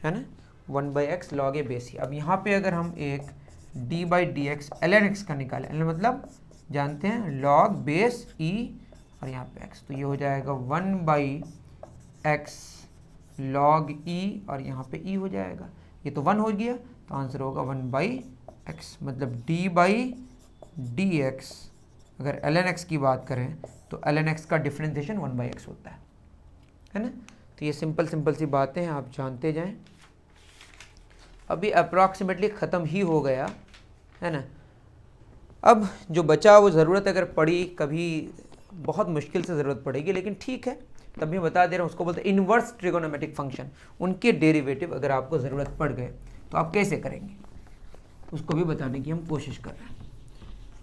है ना, 1 by x log a base e. अब यहाँ पे अगर हम एक d by d x l n x का निकालें, एल मतलब जानते हैं लॉग बेस ई और यहाँ पे एक्स, तो ये हो जाएगा 1 बाई एक्स लॉग ई और यहाँ पे ई हो जाएगा, ये तो 1 हो गया, तो आंसर होगा 1 बाई एक्स, मतलब डी बाई डी एक्स अगर एल एन एक्स की बात करें तो एल एन एक्स का डिफ्रेंसिएशन 1 बाई एक्स होता है ना। तो ये सिंपल सी बातें हैं, आप जानते जाएं। अभी अप्रॉक्सीमेटली ख़त्म ही हो गया है ना। अब जो बचा वो ज़रूरत अगर पड़ी कभी बहुत मुश्किल से ज़रूरत पड़ेगी, लेकिन ठीक है तब भी बता दे रहा हूँ, उसको बोलते हैं इन्वर्स ट्रिगोनोमेट्रिक फंक्शन। उनके डेरिवेटिव अगर आपको ज़रूरत पड़ गए तो आप कैसे करेंगे उसको भी बताने की हम कोशिश कर रहे हैं,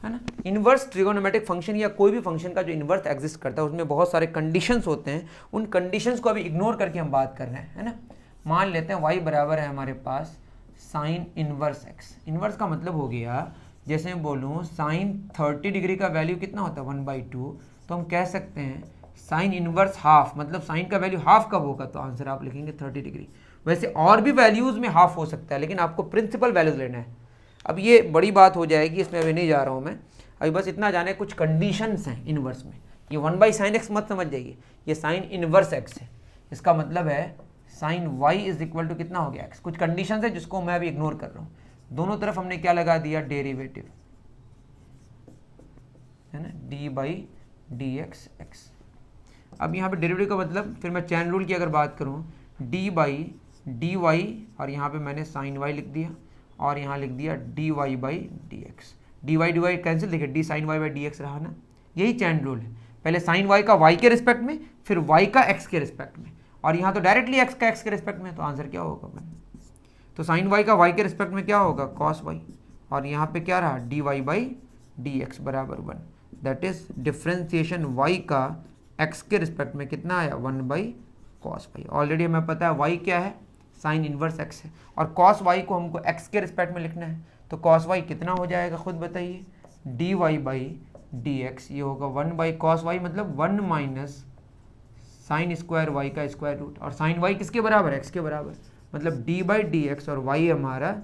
है ना। इन्वर्स ट्रिगोनोमेट्रिक फंक्शन या कोई भी फंक्शन का जो इन्वर्स एग्जिस्ट करता है उसमें बहुत सारे कंडीशंस होते हैं। उन कंडीशंस को अभी इग्नोर करके हम बात कर रहे हैं, है ना। मान लेते हैं y बराबर है हमारे पास साइन इन्वर्स x। इन्वर्स का मतलब हो गया जैसे मैं बोलूँ साइन 30 डिग्री का वैल्यू कितना होता है 1/2, तो हम कह सकते हैं साइन इन्वर्स हाफ, मतलब साइन का वैल्यू हाफ कब होगा, तो आंसर आप लिखेंगे 30 डिग्री। वैसे और भी वैल्यूज़ में हाफ हो सकता है, लेकिन आपको प्रिंसिपल वैल्यूज लेना है। अब ये बड़ी बात हो जाएगी, इसमें अभी नहीं जा रहा हूँ मैं, अभी बस इतना जाने कुछ कंडीशंस हैं इन्वर्स में। ये 1/sin x मत समझ जाइए, ये साइन इन्वर्स x है, इसका मतलब है sine y is equal to कितना हो गया x। कुछ कंडीशंस है जिसको मैं अभी इग्नोर कर रहा हूँ। दोनों तरफ हमने क्या लगा दिया, डेरिवेटिव, है ना, d/dx x। अब यहाँ पे डेरिवेटिव का मतलब फिर मैं चैन रूल की अगर बात करूँ d/dy, और यहाँ पे मैंने साइन y लिख दिया और यहाँ लिख दिया dy/dx। dy कैंसिल, देखिए d sin y/dx रहा ना, यही चैन रूल है। पहले साइन y का y के रिस्पेक्ट में, फिर y का x के रिस्पेक्ट में, और यहाँ तो डायरेक्टली x का x के रिस्पेक्ट में, तो आंसर क्या होगा, तो साइन y का y के रिस्पेक्ट में क्या होगा cos y, और यहाँ पे क्या रहा dy/dx बराबर 1। दैट इज डिफ्रेंसिएशन y का x के रिस्पेक्ट में कितना आया 1/cos y। ऑलरेडी हमें पता है y क्या है, साइन इन्वर्स x है, और cos y को हमको x के रिस्पेक्ट में लिखना है, तो cos y कितना हो जाएगा खुद बताइए, dy/dx, ये होगा 1/cos y, मतलब 1 माइनस साइन स्क्वायर y का स्क्वायर रूट, और साइन y किसके बराबर, x के बराबर, मतलब d/dx और y हमारा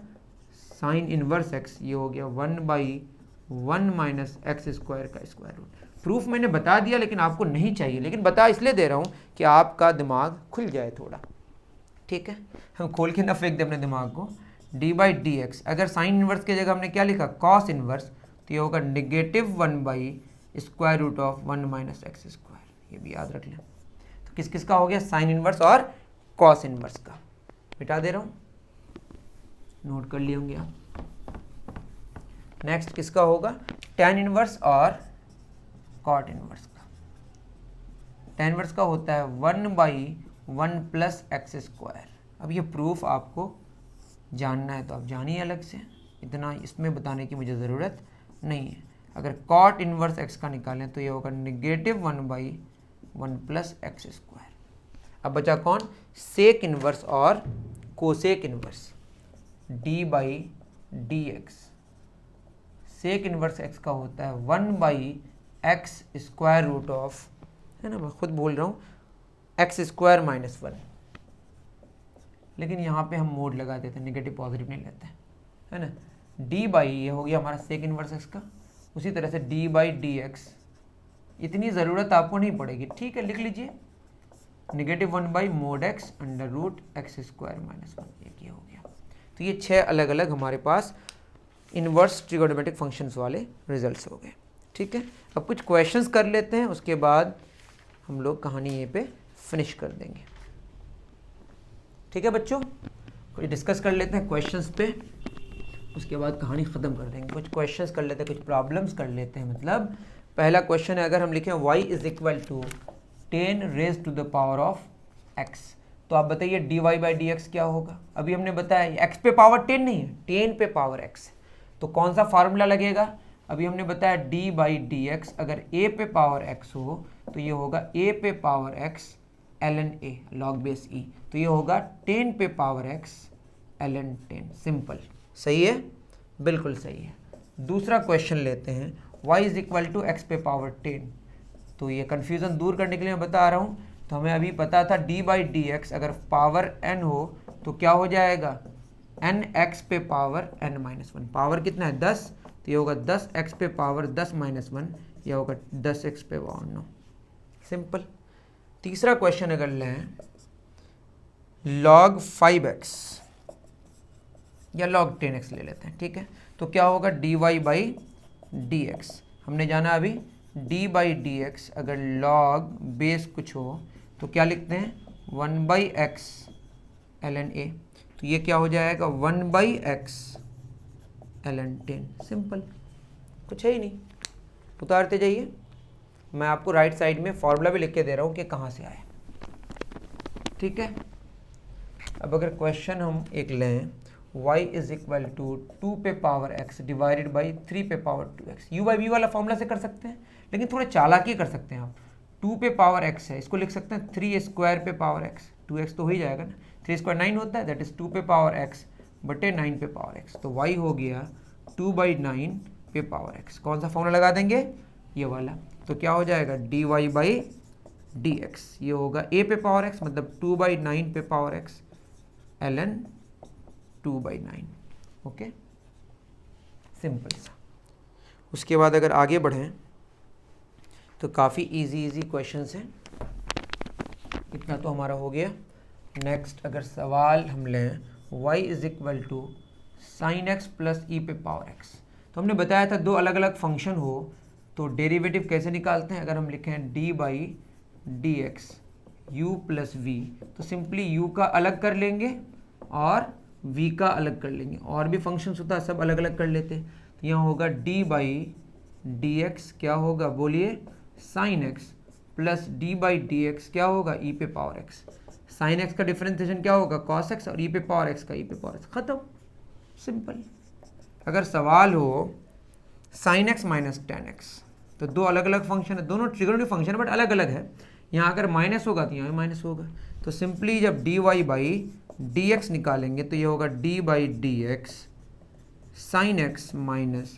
साइन इन्वर्स x, ये हो गया 1/1 माइनस एक्स स्क्वायर का स्क्वायर रूट। प्रूफ मैंने बता दिया, लेकिन आपको नहीं चाहिए, लेकिन बता इसलिए दे रहा हूँ कि आपका दिमाग खुल जाए थोड़ा, ठीक है। हम खोल के ना फेंक दे अपने दिमाग को। d/dx, अगर साइन इन्वर्स की जगह हमने क्या लिखा कॉस इन्वर्स, तो ये होगा -1/स्क्वायर root of 1 minus x square. ये भी याद रख लें। तो किस किस का हो गया, साइन इन्वर्स और कॉस इन्वर्स का। मिटा दे रहा हूँ, नोट कर लिए होंगे आप। नेक्स्ट किसका होगा, tan इन्वर्स और कॉट इन्वर्स का। tan इन्वर्स का होता है 1/1 प्लस एक्स स्क्वायर। अब ये प्रूफ आपको जानना है तो आप जानिए अलग से, इतना इसमें बताने की मुझे ज़रूरत नहीं है। अगर कॉट इन्वर्स एक्स का निकालें तो ये होगा -1/1 प्लस एक्स स्क्वायर। अब बचा कौन, सेक इन्वर्स और cosec inverse, d/dx। Sec inverse x का होता है 1/x स्क्वायर रूट ऑफ, है ना, मैं खुद बोल रहा हूँ, x स्क्वायर माइनस 1, लेकिन यहाँ पे हम मोड लगा देते हैं, नेगेटिव पॉजिटिव नहीं लेते हैं, है ना। ये हो गया हमारा सेक इन्वर्स x का। उसी तरह से d/dx, इतनी ज़रूरत आपको नहीं पड़ेगी, ठीक है, लिख लीजिए -1/mod x under root x square minus 1, ये हो गया। तो ये 6 अलग अलग हमारे पास इन्वर्स ट्रिगोनोमेट्रिक फंक्शंस वाले रिजल्ट्स हो गए, ठीक है। अब कुछ क्वेश्चंस कर लेते हैं, उसके बाद हम लोग कहानी ये पे फिनिश कर देंगे, ठीक है बच्चों। कुछ डिस्कस कर लेते हैं क्वेश्चंस पे, उसके बाद कहानी ख़त्म कर देंगे। कुछ क्वेश्चंस कर लेते हैं, कुछ प्रॉब्लम्स कर लेते हैं। मतलब पहला क्वेश्चन है, अगर हम लिखें y is equal to 10 raise to the power of x, तो आप बताइए dy/dx क्या होगा। अभी हमने बताया x पे पावर 10 नहीं है, 10 पे पावर x है, तो कौन सा फार्मूला लगेगा। अभी हमने बताया d/dx अगर a पे पावर x हो तो ये होगा a पे power x ln a log base e, तो ये होगा 10 पे पावर x ln 10। सिंपल, सही है, बिल्कुल सही है। दूसरा क्वेश्चन लेते हैं, y is equal to x पे पावर 10, तो ये कन्फ्यूज़न दूर करने के लिए मैं बता रहा हूँ। तो हमें अभी पता था d/dx अगर पावर n हो तो क्या हो जाएगा, nx पे पावर n माइनस 1, पावर कितना है 10, तो ये होगा 10x पे पावर 10 माइनस 1, यह होगा 10x पे पावर 9। सिंपल। तीसरा क्वेश्चन अगर लें, log 5x या log 10x ले लेते हैं, ठीक है, तो क्या होगा dy/dx। हमने जाना अभी d/dx अगर log बेस कुछ हो तो क्या लिखते हैं 1/x ln a। तो ये क्या हो जाएगा 1/x ln 10। सिंपल, कुछ है ही नहीं, उतारते जाइए। मैं आपको राइट साइड में फॉर्मूला भी लिख के दे रहा हूँ कि कहाँ से आए, ठीक है। अब अगर क्वेश्चन हम एक लें, y इज इक्वल टू 2 पे पावर x डिवाइडेड बाई 3 पे power 2x, u by v वाला फॉर्मूला से कर सकते हैं, लेकिन थोड़ा चालाकी कर सकते हैं आप। 2 पे पावर x है, इसको लिख सकते हैं 3 स्क्वायर पे पावर x, 2x तो हो ही जाएगा ना, 3 स्क्वायर 9 होता है, दैट इज 2 पे पावर x बटे 9 पे पावर x, तो y हो गया 2/9 पे पावर x। कौन सा फॉर्मूला लगा देंगे, ये वाला, तो क्या हो जाएगा dy बाई dx, ये होगा a पे पावर x मतलब 2/9 पे power x ln 2/9। Okay, simple सा। उसके बाद अगर आगे बढ़ें तो काफ़ी इजी क्वेश्चंस हैं, इतना तो हमारा हो गया। नेक्स्ट अगर सवाल हम लें, y is equal to sine x plus e पे पावर x, तो हमने बताया था दो अलग अलग फंक्शन हो तो डेरिवेटिव कैसे निकालते हैं। अगर हम लिखें d by d x u plus v, तो सिंपली u का अलग कर लेंगे और v का अलग कर लेंगे, और भी फंक्शंस होता है सब अलग अलग कर लेते हैं। तो यहाँ होगा d बाई डी एक्स क्या होगा बोलिए sign x plus d by d x क्या होगा e पे पावर x, साइन एक्स का डिफरेंशिएशन क्या होगा cos x और e पे पावर x का e पे पावर x, खत्म, सिंपल। अगर सवाल हो sign x minus ten x, तो दो अलग अलग फंक्शन है, दोनों ट्रिगोनोमेट्रिक फंक्शन है बट अलग अलग है। यहाँ अगर माइनस होगा तो यहाँ माइनस होगा, तो सिंपली जब dy बाई डी एक्स निकालेंगे तो ये होगा d by d x sine x minus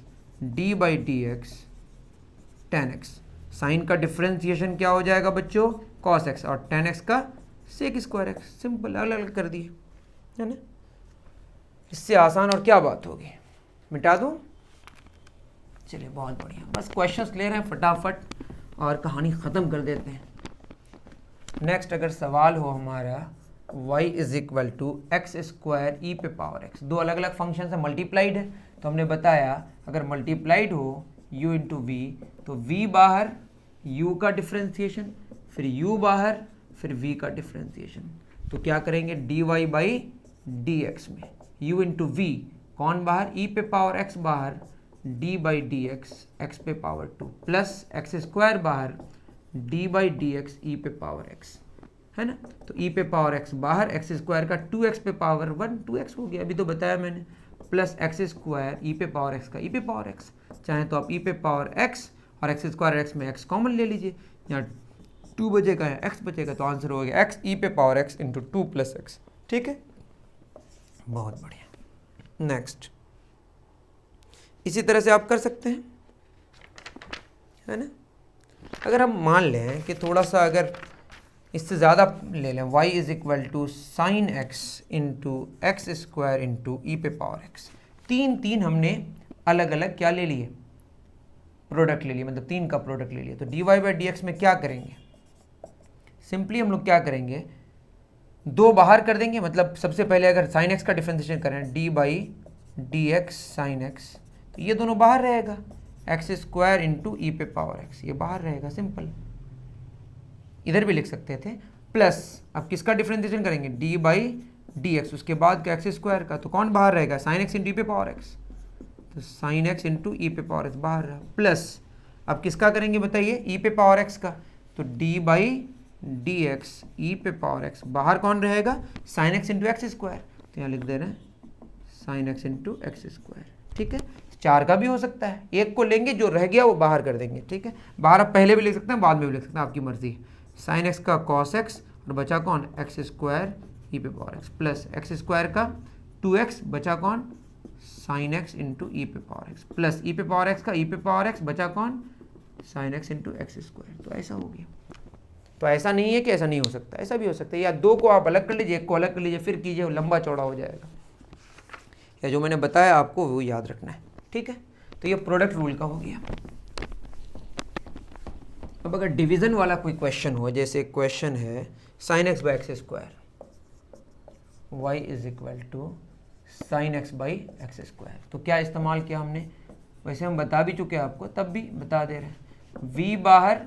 d by d x tan x. Sine का डिफ्रेंसिएशन क्या हो जाएगा बच्चों cos x और टेन एक्स का सेक स्क्वायर x, सिंपल, अलग अलग कर दिए, है ना। इससे आसान और क्या बात होगी, मिटा दूँ, चलिए बहुत बढ़िया। बस क्वेश्चंस ले रहे हैं फटाफट और कहानी ख़त्म कर देते हैं। नेक्स्ट अगर सवाल हो हमारा y is equal to x square e पे पावर x, दो अलग अलग फंक्शन है, मल्टीप्लाइड है, तो हमने बताया अगर मल्टीप्लाइड हो u इंटू वी, तो v बाहर u का डिफ्रेंसिएशन, फिर u बाहर, फिर v का डिफ्रेंसिएशन, तो क्या करेंगे dy बाई डी एक्स में u इंटू वी, कौन बाहर e पे पावर x बाहर, d by d x x पे पावर 2 प्लस एक्स स्क्वायर बाहर d बाई डी एक्स ई पे पावर x, है ना। तो e पे पावर x बाहर, एक्स स्क्वायर का 2x पे पावर 1 2x हो गया, अभी तो बताया मैंने, प्लस एक्स स्क्वायर ई पे पावर x का ई पे पावर x, चाहे तो आप ई पे पावर x और एक्स स्क्वायर x में x कॉमन ले लीजिए, यहाँ 2 बचेगा या x बचेगा, तो आंसर हो गया x ई पे power x into 2 plus x, ठीक है, बहुत बढ़िया। नेक्स्ट इसी तरह से आप कर सकते हैं, है ना। अगर हम मान लें कि थोड़ा सा अगर इससे ज़्यादा ले लें, y is equal to sine x into x square into e पे पावर x, तीन हमने अलग अलग क्या ले लिए, प्रोडक्ट ले लिए, मतलब 3 का प्रोडक्ट ले लिया। तो dy बाई डी एक्स में क्या करेंगे, सिंपली हम लोग क्या करेंगे, 2 बाहर कर देंगे, मतलब सबसे पहले अगर साइन एक्स का डिफरेंशिएशन करें d by d x sine x, तो ये दोनों बाहर रहेगा, एक्स स्क्वायर इंटू ई पे पावर x, ये बाहर रहेगा, सिंपल। इधर भी लिख सकते थे, प्लस अब किसका डिफरेंशिएशन करेंगे d बाई डी एक्स, उसके बाद का एक्स स्क्वायर का, तो कौन बाहर रहेगा साइन एक्स इंटू ई पे पावर x, तो साइन एक्स इंटू ई पे पावर x बाहर रहा, प्लस अब किसका करेंगे बताइए ई पे पावर x का, तो d बाई डी एक्स ई पे पावर x, बाहर कौन रहेगा sign x into x square, तो यहाँ लिख दे रहे हैं sign x into x square, ठीक है। 4 का भी हो सकता है, एक को लेंगे जो रह गया वो बाहर कर देंगे, ठीक है। बाहर आप पहले भी लिख सकते हैं बाद में भी लिख सकते हैं, आपकी मर्जी। साइन एक्स का कॉस एक्स और बचा कौन एक्स स्क्वायर ई पे power x, plus x square का 2x बचा कौन साइन एक्स इंटू ई पे पावर एक्स, प्लस ई पे पावर एक्स का ई पे पावर एक्स बचा कौन sign x into x square, तो ऐसा हो गया। तो ऐसा नहीं है कि ऐसा नहीं हो सकता, ऐसा भी हो सकता है, या 2 को आप अलग कर लीजिए, 1 को अलग कर लीजिए, फिर कीजिए, लंबा चौड़ा हो जाएगा। या जो मैंने बताया आपको वो याद रखना है, ठीक है। तो ये प्रोडक्ट रूल का हो गया। अब अगर डिवीजन वाला कोई क्वेश्चन हो, जैसे क्वेश्चन है sine x by x square, y is equal to sine x by x square, तो क्या इस्तेमाल किया हमने, वैसे हम बता भी चुके हैं आपको, तब भी बता दे रहे हैं, v बाहर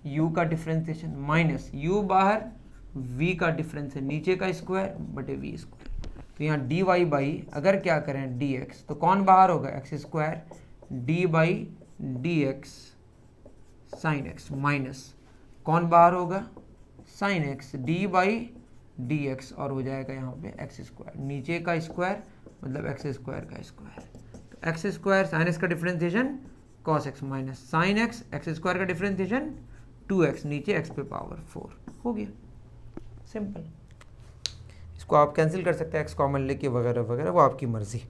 u का डिफरेंशिएशन माइनस u बाहर v का डिफरेंशिएशन, नीचे का स्क्वायर बटे v स्क्वायर, तो यहाँ डी वाई बाई अगर क्या करें डी एक्स, तो कौन बाहर होगा, x square D by d x sine x, minus कौन बाहर होगा, sine x D by d x, और हो जाएगा यहाँ पे एक्स स्क्वायर, नीचे का स्क्वायर मतलब एक्स स्क्वायर का स्क्वायर, तो एक्स स्क्वायर साइन एक्स का differentiation cos x minus sine x, x square का डिफरेंशिएशन 2x, नीचे एक्स पे पावर 4, हो गया सिंपल। इसको आप कैंसिल कर सकते हैं एक्स कॉमन लेके वगैरह वगैरह, वो आपकी मर्जी।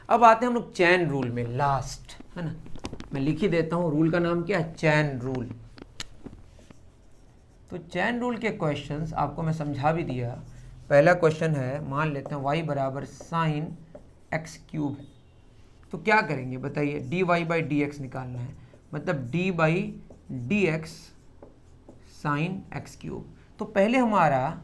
अब आते हैं हम लोग चैन रूल में, लास्ट है ना, मैं लिख ही देता हूं, रूल का नाम क्या है, चैन रूल। तो चैन रूल के क्वेश्चंस आपको मैं समझा भी दिया। पहला क्वेश्चन है, मान लेते हैं y बराबर साइन एक्स क्यूब, तो क्या करेंगे बताइए, d y by d x निकालना है, मतलब d by d x sine x cube. तो पहले हमारा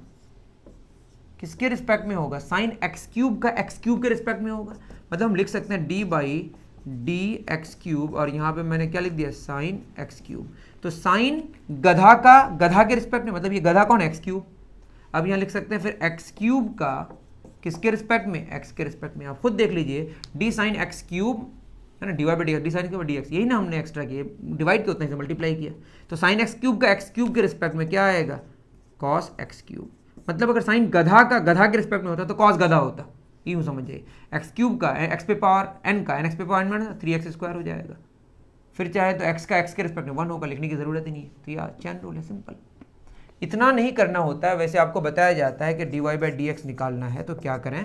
किसके रिस्पेक्ट में होगा, साइन एक्स क्यूब का एक्स क्यूब के रिस्पेक्ट में होगा, मतलब हम लिख सकते हैं d by d x cube, और यहाँ पे मैंने क्या लिख दिया, साइन एक्स क्यूब। तो साइन गधा का गधा के रिस्पेक्ट में, मतलब ये गधा कौन है, एक्स क्यूब। अब यहाँ लिख सकते हैं फिर एक्स क्यूब का किसके रिस्पेक्ट में, एक्स के रिस्पेक्ट में। आप खुद देख लीजिए, डी साइन एक्स क्यूब है ना, divide by d x, D sine cube D x, यही ना हमने एक्स्ट्रा किया, डिवाइड के उतना ही मल्टीप्लाई किया। तो साइन एक्स क्यूब का एक्स क्यूब के रिस्पेक्ट में क्या आएगा, कॉस एक्स क्यूब। मतलब अगर साइन गधा का गधा के रिस्पेक्ट में होता तो कॉस गधा होता, यूँ समझ जाइए। एक्स क्यूब का एक्स पे पावर एन का, एन एक्स पे power n minus 3x square हो जाएगा। फिर चाहे तो एक्स का एक्स के रिस्पेक्ट में 1 होगा, लिखने की जरूरत ही नहीं है। तो यार चैन रूल है, सिंपल। इतना नहीं करना होता है, वैसे आपको बताया जाता है कि d y by d x निकालना है, तो क्या करें,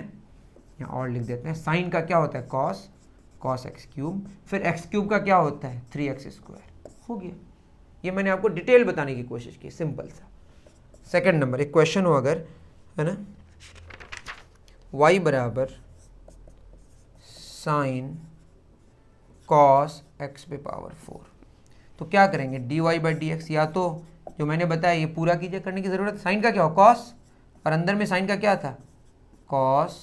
यहाँ और लिख देते हैं, साइन का क्या होता है, कॉस, कॉस एक्स क्यूब, फिर एक्स क्यूब का क्या होता है, 3x स्क्वायर, हो गया। ये मैंने आपको डिटेल बताने की कोशिश की, सिंपल सा। सेकंड नंबर, एक क्वेश्चन हो अगर, है ना, y बराबर साइन कॉस एक्स पे पावर 4, तो क्या करेंगे, d y by d x, या तो जो मैंने बताया ये पूरा कीजिए, करने की ज़रूरत है। साइन का क्या हो, कॉस, और अंदर में साइन का क्या था, कॉस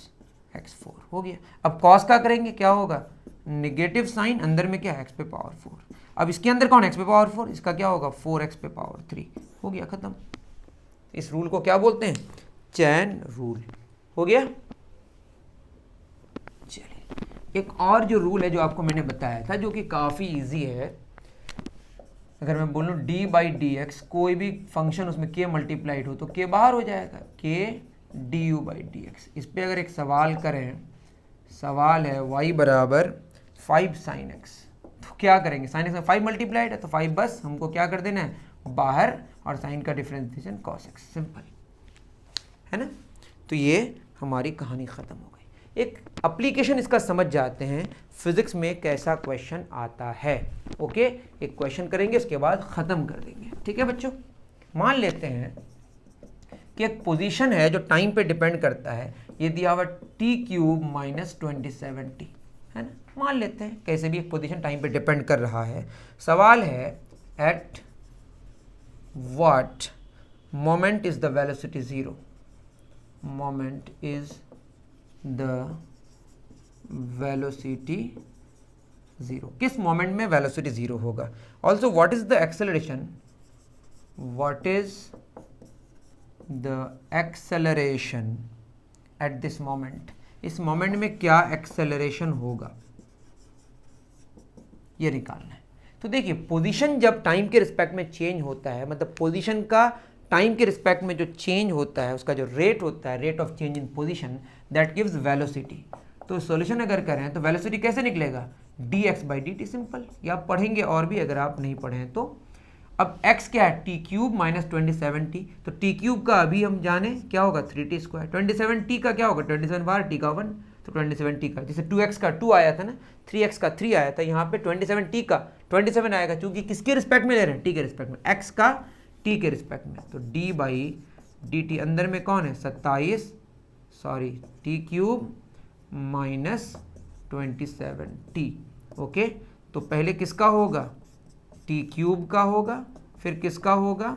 एक्स 4, हो गया। अब कॉस का करेंगे, क्या होगा, नेगेटिव साइन, अंदर में क्या है, एक्स पे पावर 4। अब इसके अंदर कौन है, एक्स पे पावर 4, इसका क्या होगा, 4x पे पावर 3, हो गया, खत्म। इस रूल को क्या बोलते हैं, चैन रूल, हो गया। चलिए, एक और जो रूल है जो आपको मैंने बताया था, जो कि काफ़ी इजी है, अगर मैं बोलूँ डी बाई डी एक्स, कोई भी फंक्शन उसमें के मल्टीप्लाइड हो तो के बाहर हो जाएगा, के D u by d x. इस पर अगर एक सवाल करें, सवाल है y बराबर 5 साइन एक्स, तो क्या करेंगे, साइन एक्स में 5 मल्टीप्लाइड है तो 5 बस हमको क्या कर देना है बाहर, और साइन का डिफरेंशिएशन कॉस एक्स, सिंपल है ना। तो ये हमारी कहानी ख़त्म हो गई। एक एप्लीकेशन इसका समझ जाते हैं, फिजिक्स में कैसा क्वेश्चन आता है। ओके, एक क्वेश्चन करेंगे, उसके बाद ख़त्म कर देंगे, ठीक है बच्चों। मान लेते हैं कि एक पोजीशन है जो टाइम पे डिपेंड करता है, ये दिया हुआ टी क्यूब माइनस 27t, है ना। मान लेते हैं कैसे भी एक पोजीशन टाइम पे डिपेंड कर रहा है। सवाल है, at what moment is the velocity 0, moment is the velocity 0, किस मोमेंट में वेलोसिटी 0 होगा। Also what is the acceleration, what is the acceleration at this moment, इस मोमेंट में क्या एक्सेलरेशन होगा, ये निकालना है। तो देखिए, पोजीशन जब टाइम के रिस्पेक्ट में चेंज होता है, मतलब पोजीशन का टाइम के रिस्पेक्ट में जो चेंज होता है, उसका जो रेट होता है, rate of change in position, that gives velocity. तो सॉल्यूशन अगर करें तो वेलोसिटी कैसे निकलेगा, dx बाई dt, सिंपल। ये आप पढ़ेंगे और भी, अगर आप नहीं पढ़े हैं तो। अब x क्या है, टी क्यूब माइनस 27t, तो टी क्यूब का अभी हम जाने क्या होगा, 3t स्क्वायर, 27t का क्या होगा, 27 बार t का 1, तो 27t का, जैसे 2x का 2 आया था ना, 3x का 3 आया था, यहाँ पे 27t का 27 आएगा, क्योंकि किसके रिस्पेक्ट में ले रहे हैं, t के रिस्पेक्ट में, x का t के रिस्पेक्ट में। तो d बाई dt, अंदर में कौन है, 27, sorry T cube minus 27t, okay. तो पहले किसका होगा, टी क्यूब का होगा, फिर किसका होगा,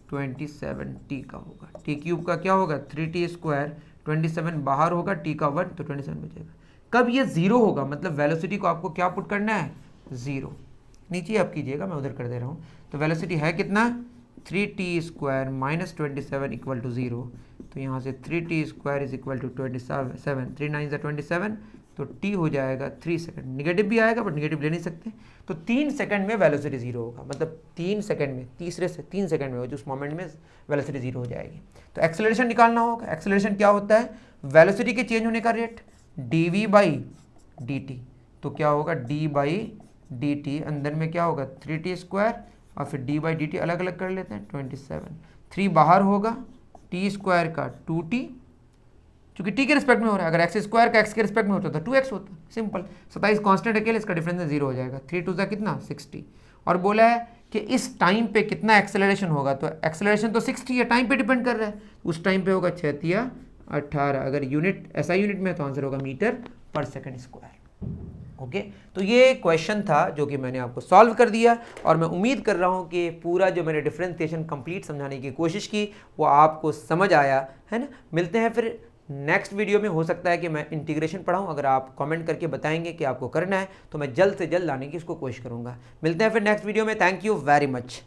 27t का होगा। टी क्यूब का क्या होगा, 3t स्क्वायर, 27 बाहर होगा, टी का 1, तो 27 बचेगा। कब ये 0 होगा, मतलब वेलोसिटी को आपको क्या पुट करना है, 0। नीचे आप कीजिएगा, मैं उधर कर दे रहा हूँ। तो वेलोसिटी है कितना, 3t² माइनस 27 इक्वल टू 0। तो यहाँ से 3t² इज इक्वल टू 27, 3 9 27, तो t हो जाएगा 3 सेकंड। निगेटिव भी आएगा बट निगेटिव ले नहीं सकते, तो 3 सेकंड में वेलोसिटी 0 होगा, मतलब 3 सेकंड में, तीसरे से 3 सेकंड में उस मोमेंट में वेलोसिटी 0 हो जाएगी। तो एक्सेलरेशन निकालना होगा। एक्सेलरेशन क्या होता है? वेलोसिटी के चेंज होने का रेट dv/dt। तो क्या होगा d/dt, अंदर में क्या होगा 3t² और फिर d/dt अलग अलग कर लेते हैं 27, 3 बाहर होगा, t² का 2t, चूंकि t के रिस्पेक्ट में हो रहा है, अगर x² का x के रिस्पेक्ट में होता तो 2x होता, सिंपल। 27 कांस्टेंट अकेले, इसका डिफरेंस 0 हो जाएगा, 3 2 जा कितना 60। और बोला है कि इस टाइम पे कितना एक्सेलरेशन होगा, तो एक्सेलरेशन तो 60 है, टाइम पे डिपेंड कर रहा है, उस टाइम पे होगा 6 या 18, अगर यूनिट SI यूनिट में तो आंसर होगा मीटर पर सेकंड स्क्वायर। ओके, तो ये क्वेश्चन था जो कि मैंने आपको सॉल्व कर दिया, और मैं उम्मीद कर रहा हूँ कि पूरा जो मैंने डिफरेंशिएशन कंप्लीट समझाने की कोशिश की वो आपको समझ आया है ना। मिलते हैं फिर नेक्स्ट वीडियो में। हो सकता है कि मैं इंटीग्रेशन पढ़ाऊँ, अगर आप कमेंट करके बताएंगे कि आपको करना है तो मैं जल्द से जल्द लाने की इसको कोशिश करूँगा। मिलते हैं फिर नेक्स्ट वीडियो में। Thank you very much.